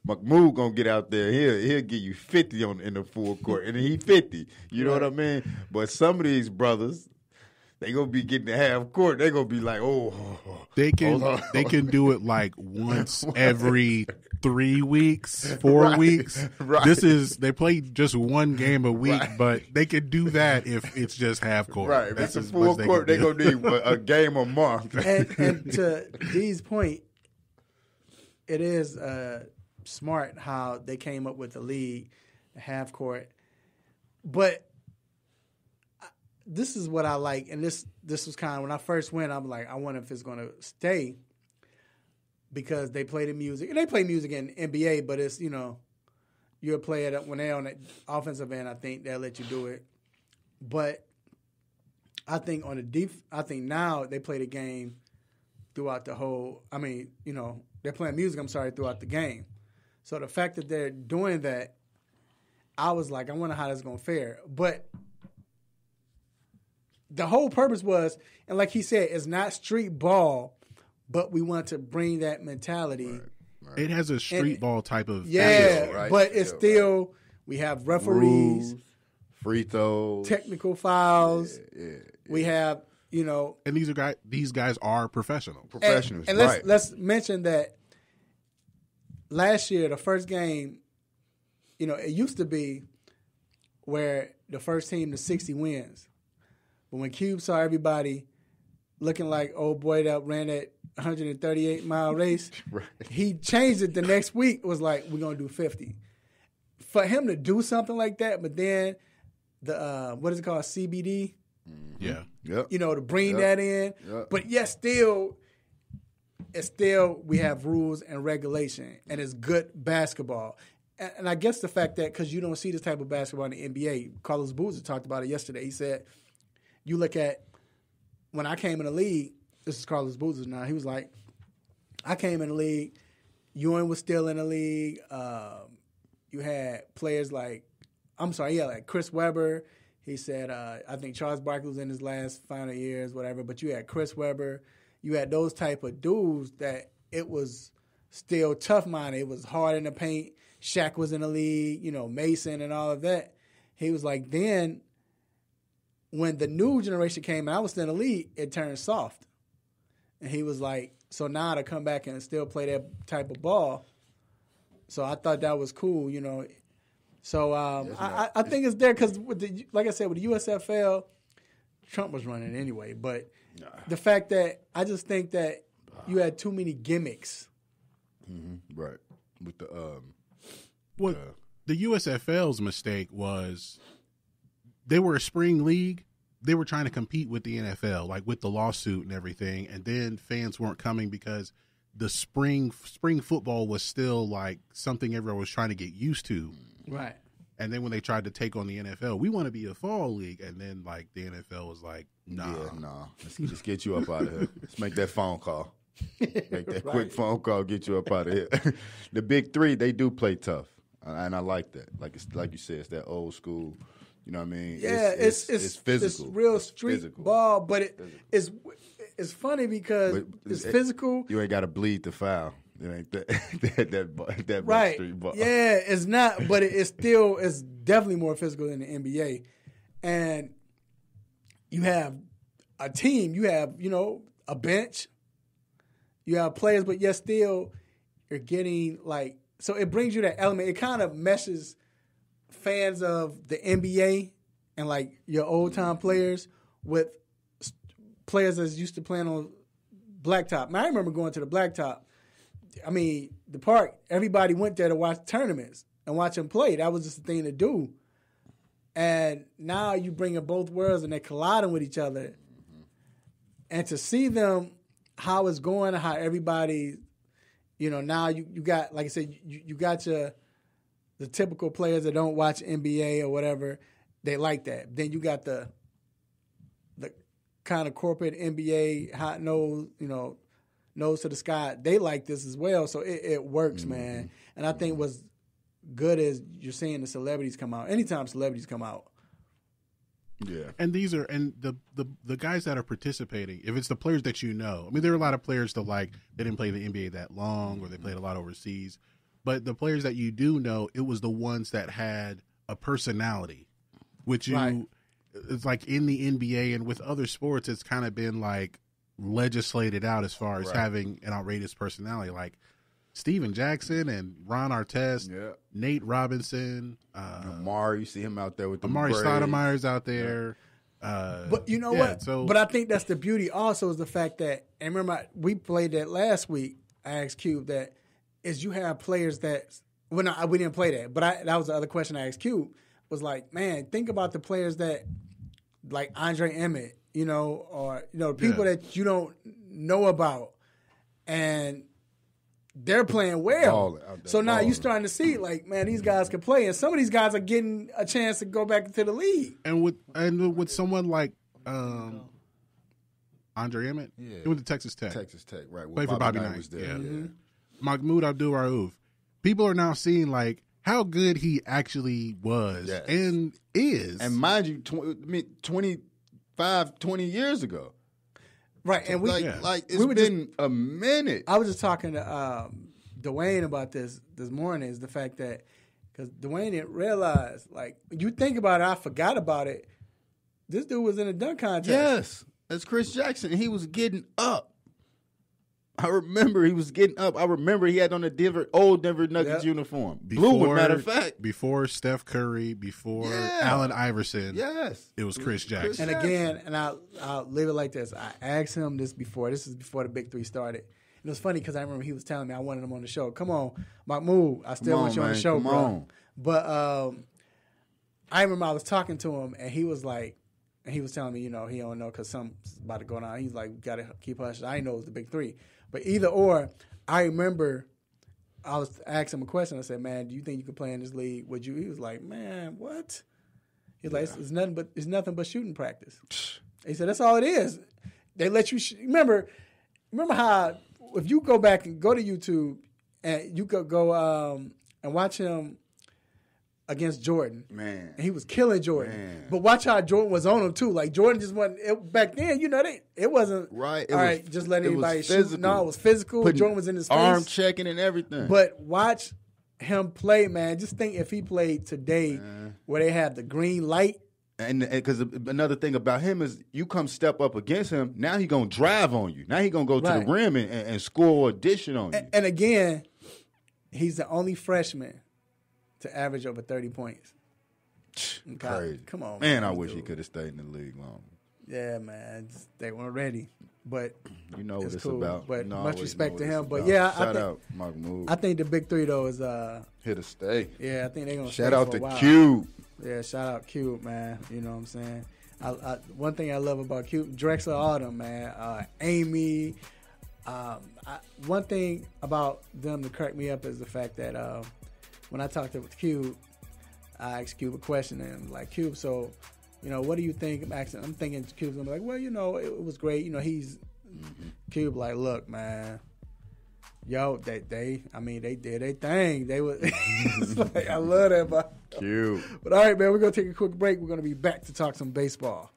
McMahon gonna get out there. He'll give you 50 in the full court, and he 50. You know what I mean? But some of these brothers, they gonna be getting to half court. They gonna be like, they can do it like once every 3 weeks, 4 weeks. Right. They play just one game a week, but they can do that if it's just half court. Right. If it's a full court, they gonna need a game a month. And to D's point, it is smart how they came up with the league, the half court. But this is what I like, and this was kind of when I first went. I'm like, I wonder if it's going to stay because they play the music, and they play music in NBA. But it's you're a player that when they're on the offensive end, I think they'll let you do it. But I think on the I think now they play the game throughout the whole. I mean, they're playing music. Throughout the game. So the fact that they're doing that, I was like, I wonder how that's going to fare. But the whole purpose was, and like he said, it's not street ball, but we want to bring that mentality. Right. It has a street ball type of feel, right? But it's still, we have referees, rules, free throws, technical fouls. Yeah. We have, and these guys are professionals. And let's mention that last year, the first game, it used to be where the first team to 60 wins. But when Cube saw everybody looking like old boy that ran that 138-mile race, he changed it the next week. It was like, we're going to do 50. For him to do something like that, but then the, what is it called, CBD? Yeah. Yep. To bring that in. Yep. But yes, it's still we have rules and regulation, and it's good basketball. And I guess the fact that because you don't see this type of basketball in the NBA, Carlos Boozer talked about it yesterday. He said, you look at when I came in the league, this is Carlos Boozer now, he was like, I came in the league, Ewing was still in the league. You had players like Chris Webber. He said, I think Charles Barkley was in his last final years, whatever, but you had Chris Webber. You had those type of dudes that it was still tough-minded. It was hard in the paint. Shaq was in the league, Mason and all of that. He was like, then when the new generation came and I was still in the league, it turned soft. And he was like, so now to come back and still play that type of ball. So I thought that was cool, So I think it's there because, like I said, with the USFL, Trump was running anyway. But the fact that I just think that you had too many gimmicks. Mm-hmm. Right. With the the USFL's mistake was they were a spring league. They were trying to compete with the NFL, like with the lawsuit and everything, and then fans weren't coming because the spring football was still like something everyone was trying to get used to. Right. And then when they tried to take on the NFL, we want to be a fall league, and then like the NFL was like, nah. Yeah, nah. Let's get you up out of here. Let's make that phone call. Make that quick phone call, get you up out of here. The big three, they do play tough, and I like that. Like you said, it's that old school. You know what I mean? Yeah, it's physical. It's real street ball, but it's funny because it's physical. You ain't got to bleed to foul. It ain't that right. Street ball. Yeah, it's not, but it's definitely more physical than the NBA. And you have a team, you have, a bench, you have players, but yet still you're getting so it brings you that element. It kind of meshes fans of the NBA and your old time players with players that's used to playing on blacktop. Man, I remember going to the blacktop. I mean, the park, everybody went there to watch tournaments and watch them play. That was just the thing to do. And now you bring in both worlds and they're colliding with each other. Mm-hmm. And to see them, how it's going, how everybody, now you got, like I said, you got the typical players that don't watch NBA or whatever. They like that. Then you got the kind of corporate NBA, hot nose, nose to the sky. They like this as well. So it works, man. And I think what's good is you're seeing the celebrities come out. Anytime celebrities come out, Yeah. And these are the guys that are participating, if it's the players that you know. I mean, there are a lot of players that they didn't play the NBA that long or they played a lot overseas. But the players that you do know, it was the ones that had a personality, which it's like in the NBA and with other sports, it's kind of been like legislated out as far as having an outrageous personality, like Steven Jackson and Ron Artest, Nate Robinson, Amari. You see him out there with the Amari Stoudemire's out there. But you know what? But I think that's the beauty also is the fact that, and remember, we played that last week. I asked Cube that is you have players that, well, no, we didn't play that, but that was the other question I asked Cube was like, man, think about the players that, like Andre Emmett, or people that you don't know about, and they're playing well. So now you're starting to see, like, man, these guys can play, and some of these guys are getting a chance to go back into the league. And with someone like Andre Emmett, he went to Texas Tech. Texas Tech, right? Played for Bobby Knight. Was there. Yeah. Mahmoud Abdul-Rauf. People are now seeing like how good he actually was and is. And mind you, 25, 20 years ago. Right, and it's been a minute. I was just talking to Dwayne about this morning, is the fact that, because Dwayne didn't realize, like, you think about it, I forgot about it, this dude was in a dunk contest. Yes, that's Chris Jackson, and he was getting up. I remember he was getting up. I remember he had on a old Denver Nuggets uniform. Blue, matter of fact. Before Steph Curry, before Allen Iverson, it was Chris Jackson. And again, and I'll leave it like this. I asked him this before. This is before the Big Three started. And it was funny because I remember he was telling me I wanted him on the show. Come on, Mahmoud, I still want you on the show, bro. On. But I remember I was talking to him, and he was like, and he was telling me, he don't know because something's about to go on. He's like, got to keep hush. I didn't know it was the Big Three. But either or, I remember I was asking him a question. I said, man, do you think you could play in this league? Would you? He was like, man, what? He's like, it's nothing but shooting practice. He said, that's all it is. They let you remember how if you go back and go to YouTube and you could go and watch him against Jordan. Man. And he was killing Jordan. Man. But watch how Jordan was on him, too. Like, Jordan just wasn't, back then, it wasn't, right. All right, just let anybody shoot. No, it was physical. Jordan was in his face. Arm checking and everything. But watch him play, man. Just think if he played today where they have the green light. And because another thing about him is you come step up against him, now he going to drive on you. Now he going to go to the rim and score or addition on you. And again, he's the only freshman to average over 30 points. Crazy. Come on, man. I wish he could have stayed in the league longer. Yeah, man. They weren't ready. But you know what it's cool. about. But much respect to him. But shout out Mahmoud. I think the Big Three, though, is here to stay. Yeah, I think they're going to stay shout out for a to while. Cube. Yeah, shout out Cube, man. You know what I'm saying? One thing I love about Cube, Drexler Autumn, man. Amy. One thing about them to crack me up is the fact that when I talked to Cube, I asked Cube a question, and like, Cube, so, what do you think? I'm thinking Cube's going to be like, well, it was great. He's Cube like, look, man, yo, they did their thing. They was like, I love that about Cube. But all right, man, we're going to take a quick break. We're going to be back to talk some baseball.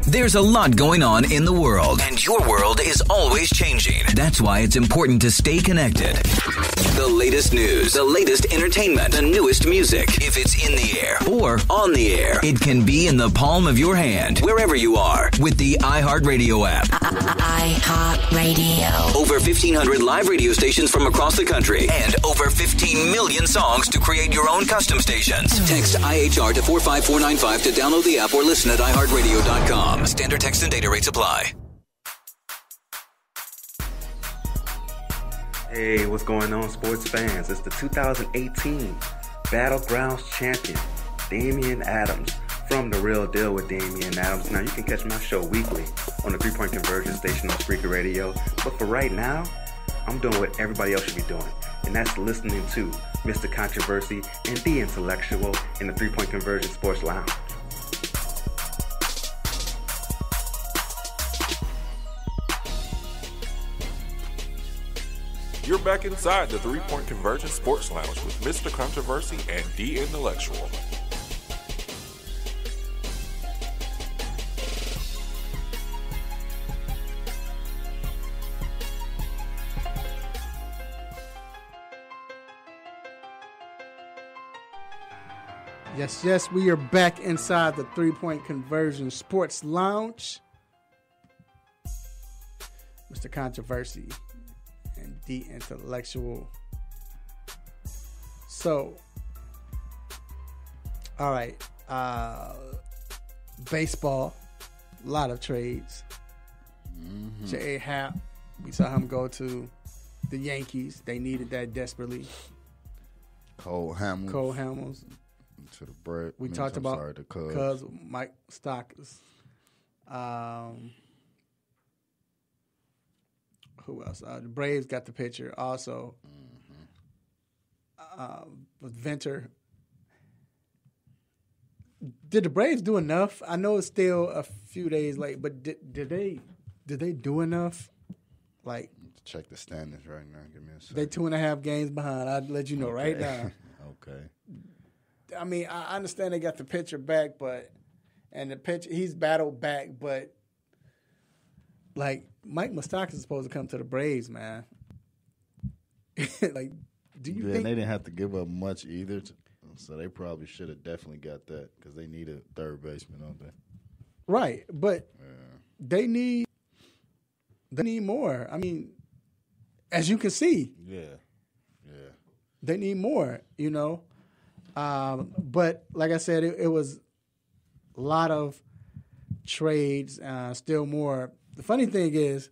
There's a lot going on in the world, and your world is always changing. That's why it's important to stay connected. The latest news, the latest entertainment, the newest music. If it's in the air or on the air, it can be in the palm of your hand, wherever you are, with the iHeartRadio app. iHeartRadio. Over 1,500 live radio stations from across the country, and over 15 million songs to create your own custom stations. Text IHR to 45495 to download the app or listen at iHeartRadio.com. Standard text and data rates apply. Hey, what's going on, sports fans? It's the 2018 Battlegrounds champion, Damian Adams, from The Real Deal with Damian Adams. Now, you can catch my show weekly on the 3-Point Conversion station on Spreaker Radio. But for right now, I'm doing what everybody else should be doing, and that's listening to Mr. Controversy and The Intellectual in the 3-Point Conversion Sports Lounge. You're back inside the 3 Point Conversion Sports Lounge with Mr. Controversy and The Intellectual. Yes, we are back inside the 3 Point Conversion Sports Lounge. Mr. Controversy and The Intellectual. So, all right. Baseball, a lot of trades. Mm-hmm. J.A. Happ, we saw him go to the Yankees. They needed that desperately. Cole Hamels. To the Braves. We talked about the Cubs. Cubs, Mike Stockers. Who else? The Braves got the pitcher also. With Venter. Did the Braves do enough? I know it's still a few days late, but did they do enough? Like, check the standings right now. Give me a second. They 2.5 games behind. I'd let you know right now. Okay. I mean, I understand they got the pitcher back, and the pitcher, he's battled back, but like Mike Moustakas is supposed to come to the Braves, man. Like, do you think they didn't have to give up much either, so they probably should have definitely got that because they need a third baseman, don't they? Right, but they need more. I mean, as you can see, they need more. You know. But like I said, it was a lot of trades, still more. The funny thing is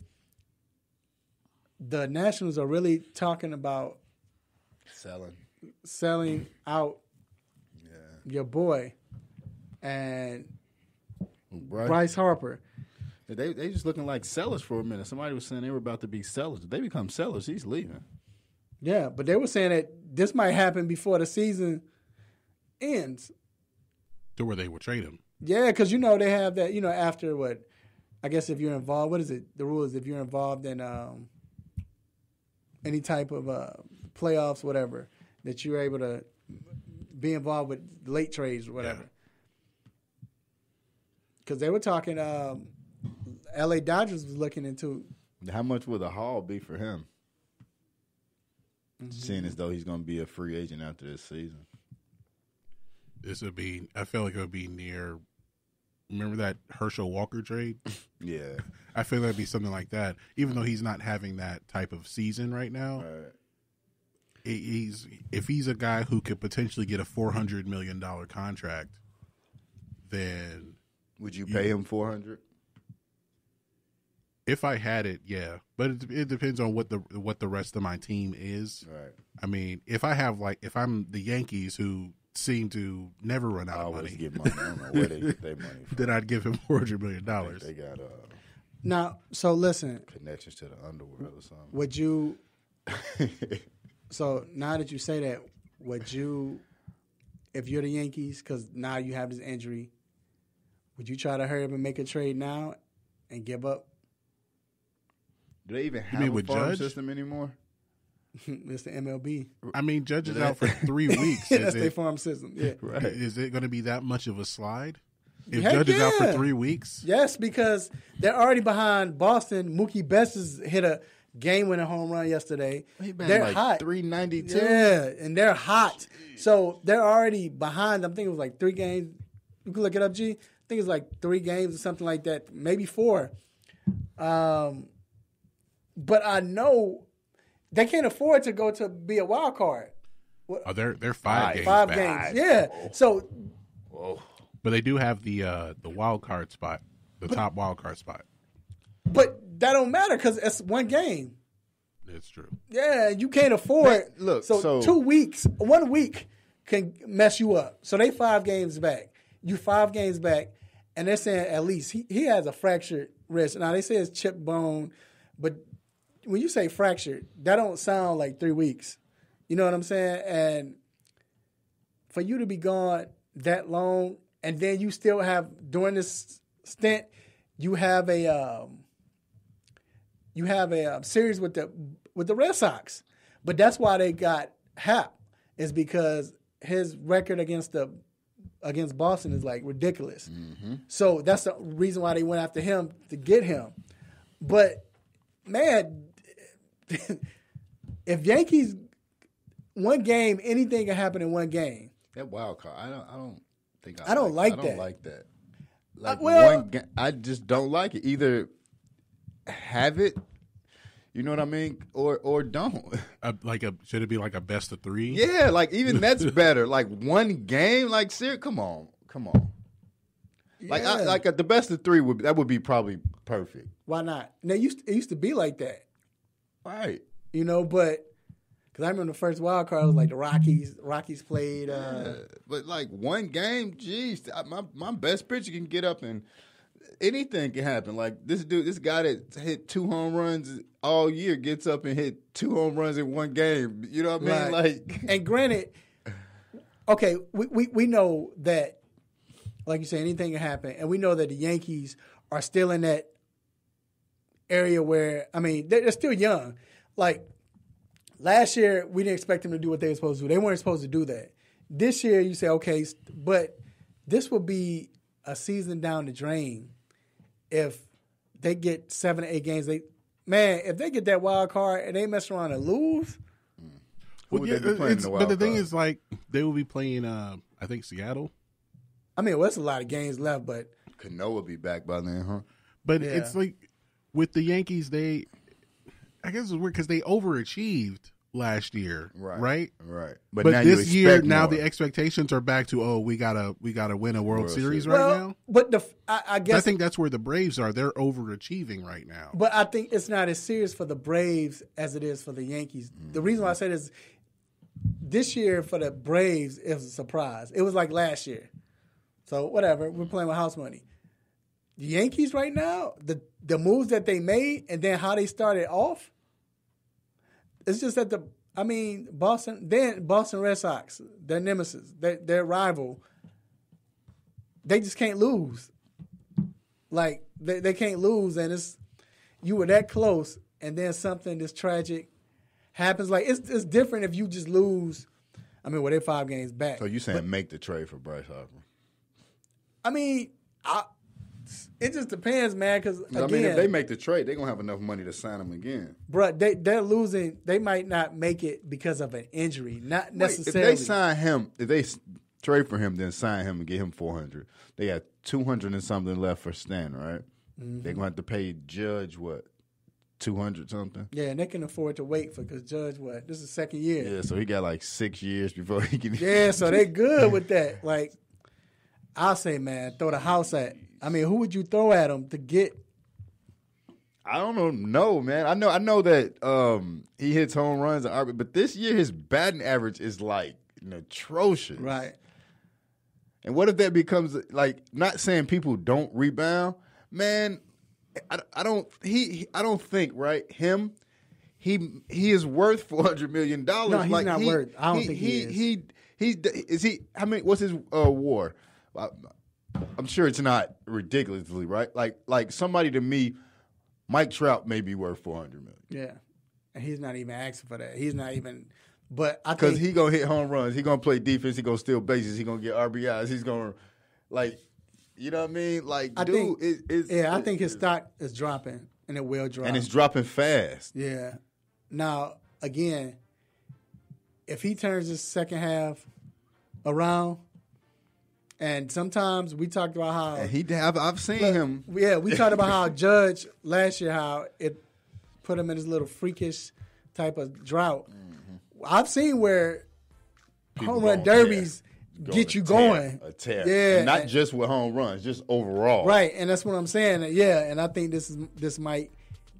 the Nationals are really talking about selling out your boy and Bryce Harper. They just looking like sellers for a minute. Somebody was saying they were about to be sellers. If they become sellers, he's leaving. Yeah, but they were saying that this might happen before the season ends. To where they would trade him. Yeah, because, you know, they have that, you know, after what, I guess if you're involved, what is it? The rule is if you're involved in any type of playoffs, whatever, that you're able to be involved with late trades or whatever. Because they were talking, L.A. Dodgers was looking into. How much would the haul be for him? Seeing as though he's going to be a free agent after this season. I feel like it would be near, remember that Herschel Walker trade? Yeah. I feel like it'd be something like that. Even though he's not having that type of season right now, if he's a guy who could potentially get a $400 million contract, then would you pay him $400? If I had it, yeah. But it depends on what the rest of my team is. Right. I mean, if I'm the Yankees who seem to never run out of money. Get money. I don't know where they get their money from. Then I'd give him $400 million. They got now. So listen, connections to the underworld or something. Would you? So now that you say that, would you, if you're the Yankees, because now you have this injury, would you try to hurry up and make a trade now and give up? Do they even have a farm system anymore? It's the MLB. I mean, Judge is out for 3 weeks. That's their farm system. Yeah, right. Is it going to be that much of a slide? If Judge is out for 3 weeks? Yes, because they're already behind Boston. Mookie Betts has hit a game-winning home run yesterday. They're like hot. 392. Yeah, and they're hot. So they're already behind. I'm thinking it was like 3 games. You can look it up, G. I think it's like 3 games or something like that, maybe 4. But I know they can't afford to go to be a wild card. Oh, they're 5 games. 5 back. games, yeah. So, but they do have the wild card spot, top wild card spot. But that don't matter because it's 1 game. That's true. Yeah, you can't afford. Look, so 2 weeks, 1 week can mess you up. So they 5 games back. You 5 games back, and they're saying at least he has a fractured wrist. Now they say it's chip bone, but when you say fractured, that don't sound like 3 weeks. You know what I'm saying? And for you to be gone that long, and then you still have, during this stint, you have a you have a series with the Red Sox, but that's why they got Hap, is because his record against Boston is like ridiculous. Mm-hmm. So that's the reason why they went after him, to get him. But man, if Yankees one game, anything can happen in one game. That wild card, I don't think I don't like that. that. I don't like that. Like well, I just don't like it. Either have it, you know what I mean, or don't. Should it be like a best of 3? Yeah, like even that's better. Like one game, like seriously, come on. Like yeah. The best of 3 would be probably perfect. Why not? Now it used to be like that, right? You know, but because I remember the first wild card was like the Rockies. Rockies played. But like one game, geez, my best pitcher can get up and anything can happen. Like this guy that hit 2 home runs all year gets up and hit 2 home runs in one game. You know what I mean? Right. Like, and granted, okay, we know that, like you say, anything can happen, and we know that the Yankees are still in that area where, I mean, they're still young. Like last year, we didn't expect them to do what they were supposed to do. They weren't supposed to do that. This year, you say, okay, but this will be a season down the drain if they get 7 or 8 games. If they get that wild card and they mess around and lose. But the thing is, like, they will be playing, I think, Seattle. I mean, well, that's a lot of games left, but Cano will be back by then, huh? But it's like with the Yankees, I guess it's weird because they overachieved last year, right? Right. But now this year, now more. the expectations are back to we gotta win a World Series right now. But I guess I think that's where the Braves are. They're overachieving right now. But I think it's not as serious for the Braves as it is for the Yankees. The reason why I say this year for the Braves, it was a surprise. It was like last year. So whatever, we're playing with house money. The Yankees right now, the moves that they made and then how they started off, it's just that Boston Red Sox, their nemesis, their rival, they just can't lose. Like they can't lose, and you were that close, and then something this tragic happens. Like it's different if you just lose. I mean, they're 5 games back. So you saying make the trade for Bryce Harper? I mean, it just depends, man. Because I mean, if they make the trade, they're gonna have enough money to sign him again. Bro, they're losing. They might not make it because of an injury, not necessarily. If they sign him, if they trade for him, then sign him and get him $400. They got $200 and something left for Stan, right? Mm-hmm. They're gonna have to pay Judge what, $200 something? Yeah, and they can afford to wait because Judge this is 2nd year. Yeah, so he got like 6 years before he can. Yeah, so they good with that. Like, I'll say, man, throw the house at. I mean, who would you throw at him to get? I don't know, man. I know that he hits home runs, but this year his batting average is like atrocious. Right. And what if that becomes like, not saying people don't rebound, man? I don't think right him. He is worth $400 million. No, he's not worth. I don't think he is. How many? What's his WAR? I'm sure it's not ridiculously right. Like somebody to me, Mike Trout may be worth $400 million. Yeah, and he's not even asking for that. He's not even. But I because think he gonna hit home runs, he gonna play defense, he gonna steal bases, he gonna get RBIs, he's gonna you know what I mean? Like, I think his stock is dropping, and it will drop, and it's dropping fast. Yeah. Now again, if he turns his second half around. And sometimes we talked about how I've seen him. Yeah, we talked about how Judge last year, how it put him in this little freakish type of drought. Mm-hmm. I've seen where home run derbies get you going. A tear. Yeah, and not just with home runs, just overall. Right, and that's what I'm saying. Yeah, and I think this might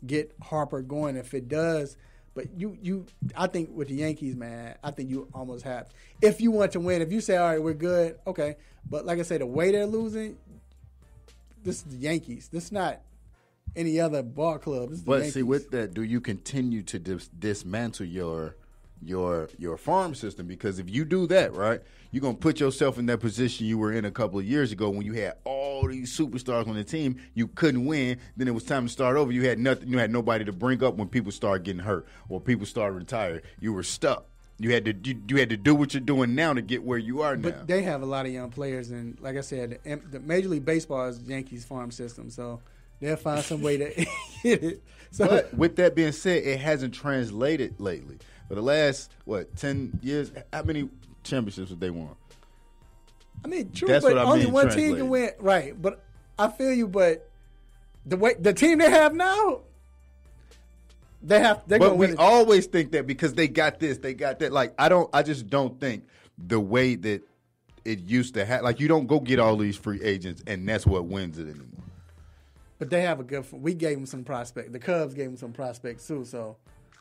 get Harper going if it does. But I think with the Yankees, man, I think you almost have. If you want to win, if you say, all right, we're good, okay. But like I say, the way they're losing, this is the Yankees. This is not any other ball club. This is the Yankees. See, with that, do you continue to dismantle your your farm system, because if you do that, right, you're going to put yourself in that position you were in a couple of years ago when you had all these superstars on the team. You couldn't win. Then it was time to start over. You had nothing. You had nobody to bring up when people started getting hurt or people started retiring. You were stuck. You had to do what you're doing now to get where you are now. But they have a lot of young players, and like I said, the Major League Baseball is Yankees farm system, so they'll find some way to hit it. So, but with that being said, it hasn't translated lately. For the last 10 years, how many championships have they won? I mean, true, but only one team can win, right? But I feel you. But the team they have now. They're but we always think that because they got this, they got that. Like I just don't think the way that it used to have. Like you don't go get all these free agents, and that's what wins it anymore. But they have a good. We gave them some prospects. The Cubs gave them some prospects too. So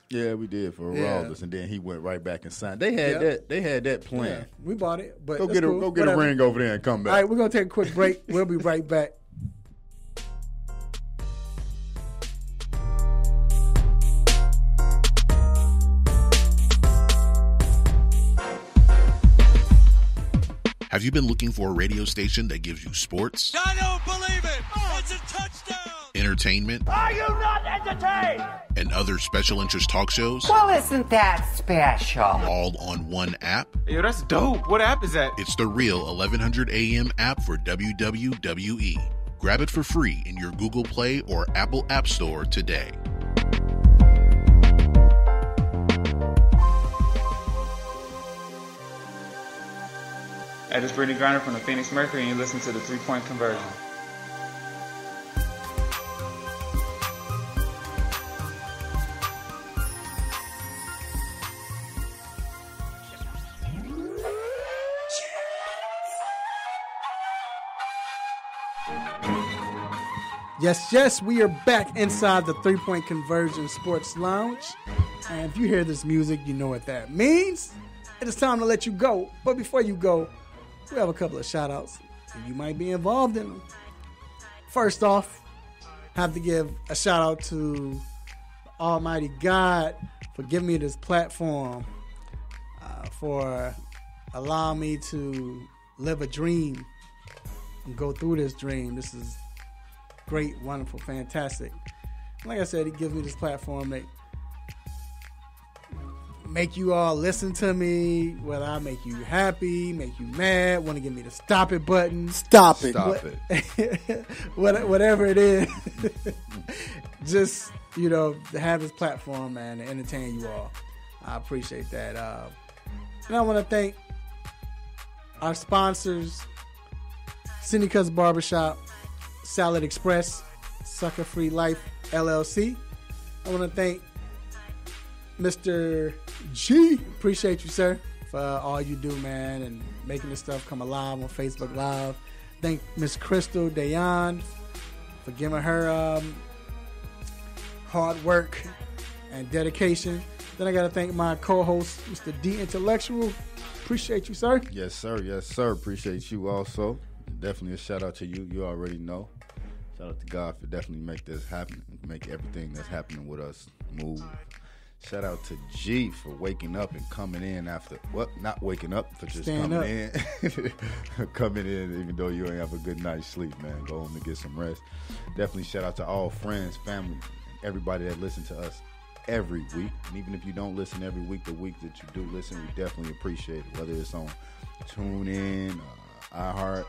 yeah, we did for Rawlins, and then he went right back and signed. They had that. They had that plan. Yeah, we bought it. But go get a ring over there and come back. All right, we're gonna take a quick break. We'll be right back. Have you been looking for a radio station that gives you sports? I don't believe it! It's a touchdown! Entertainment? Are you not entertained? And other special interest talk shows? Well, isn't that special? All on one app? Yo, that's dope. What app is that? It's the real 1100 AM app for WWE. Grab it for free in your Google Play or Apple App Store today. Hey, this is Brittany Griner from the Phoenix Mercury, and you listen to the 3-Point Conversion. Yes, we are back inside the 3-Point Conversion Sports Lounge. And if you hear this music, you know what that means. It is time to let you go. But before you go, we have a couple of shout-outs, and you might be involved in them. First off, have to give a shout-out to Almighty God for giving me this platform, for allowing me to live a dream and go through this dream. This is great, wonderful, fantastic. Like I said, he gives me this platform that make you all listen to me, whether I make you happy, make you mad, want to give me the stop it button. Stop it. Whatever it is. Just, to have this platform, man, to entertain you all. I appreciate that. And I want to thank our sponsors, Cindy Cuz Barbershop, Salad Express, Sucker Free Life LLC. I want to thank Mr. G, appreciate you, sir, for all you do, man, and making this stuff come alive on Facebook Live. Thank Miss Crystal Dayan for giving her hard work and dedication. Then I got to thank my co-host, Mr. D Intellectual. Appreciate you, sir. Yes, sir. Yes, sir. Appreciate you also. Definitely a shout out to you. You already know. Shout out to God for definitely make this happen, make everything that's happening with us move. Shout out to G for waking up and coming in after, not waking up, for just coming in. Coming in even though you ain't have a good night's sleep, man. Go home and get some rest. Definitely shout out to all friends, family, everybody that listen to us every week. And even if you don't listen every week, the week that you do listen, we definitely appreciate it. Whether it's on TuneIn, iHeart,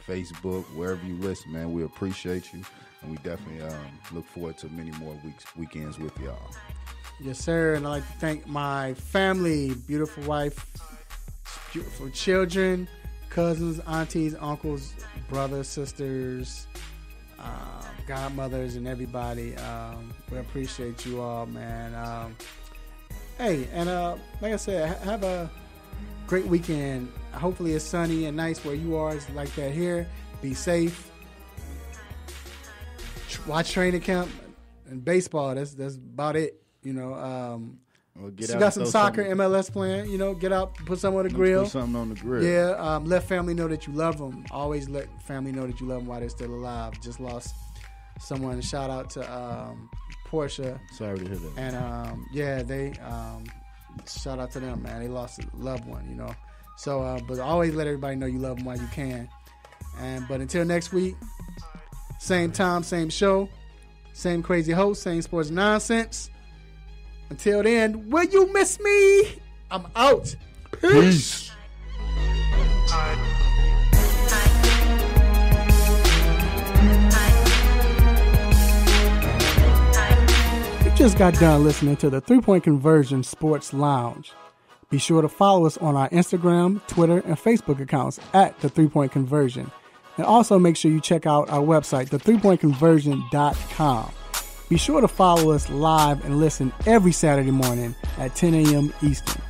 Facebook, wherever you listen, man, we appreciate you. And we definitely look forward to many more weekends with y'all. Yes, sir. And I'd like to thank my family, beautiful wife, beautiful children, cousins, aunties, uncles, brothers, sisters, godmothers, and everybody. We appreciate you all, man. Hey, and like I said, have a great weekend. Hopefully it's sunny and nice where you are. It's like that here. Be safe. Watch training camp and baseball. That's about it. Got some soccer, MLS playing. Get out, put something on the grill. Put something on the grill. Yeah, let family know that you love them. Always let family know that you love them while they're still alive. Just lost someone. Shout out to Portia. Sorry to hear that. And they shout out to them, man. They lost a loved one, you know. So, but always let everybody know you love them while you can. But until next week, same time, same show, same crazy host, same sports nonsense. Until then, will you miss me? I'm out. Peace. You just got done listening to the 3-Point Conversion Sports Lounge. Be sure to follow us on our Instagram, Twitter, and Facebook accounts at the 3-Point Conversion. And also make sure you check out our website, the3pointconversion.com. Be sure to follow us live and listen every Saturday morning at 10 a.m. Eastern.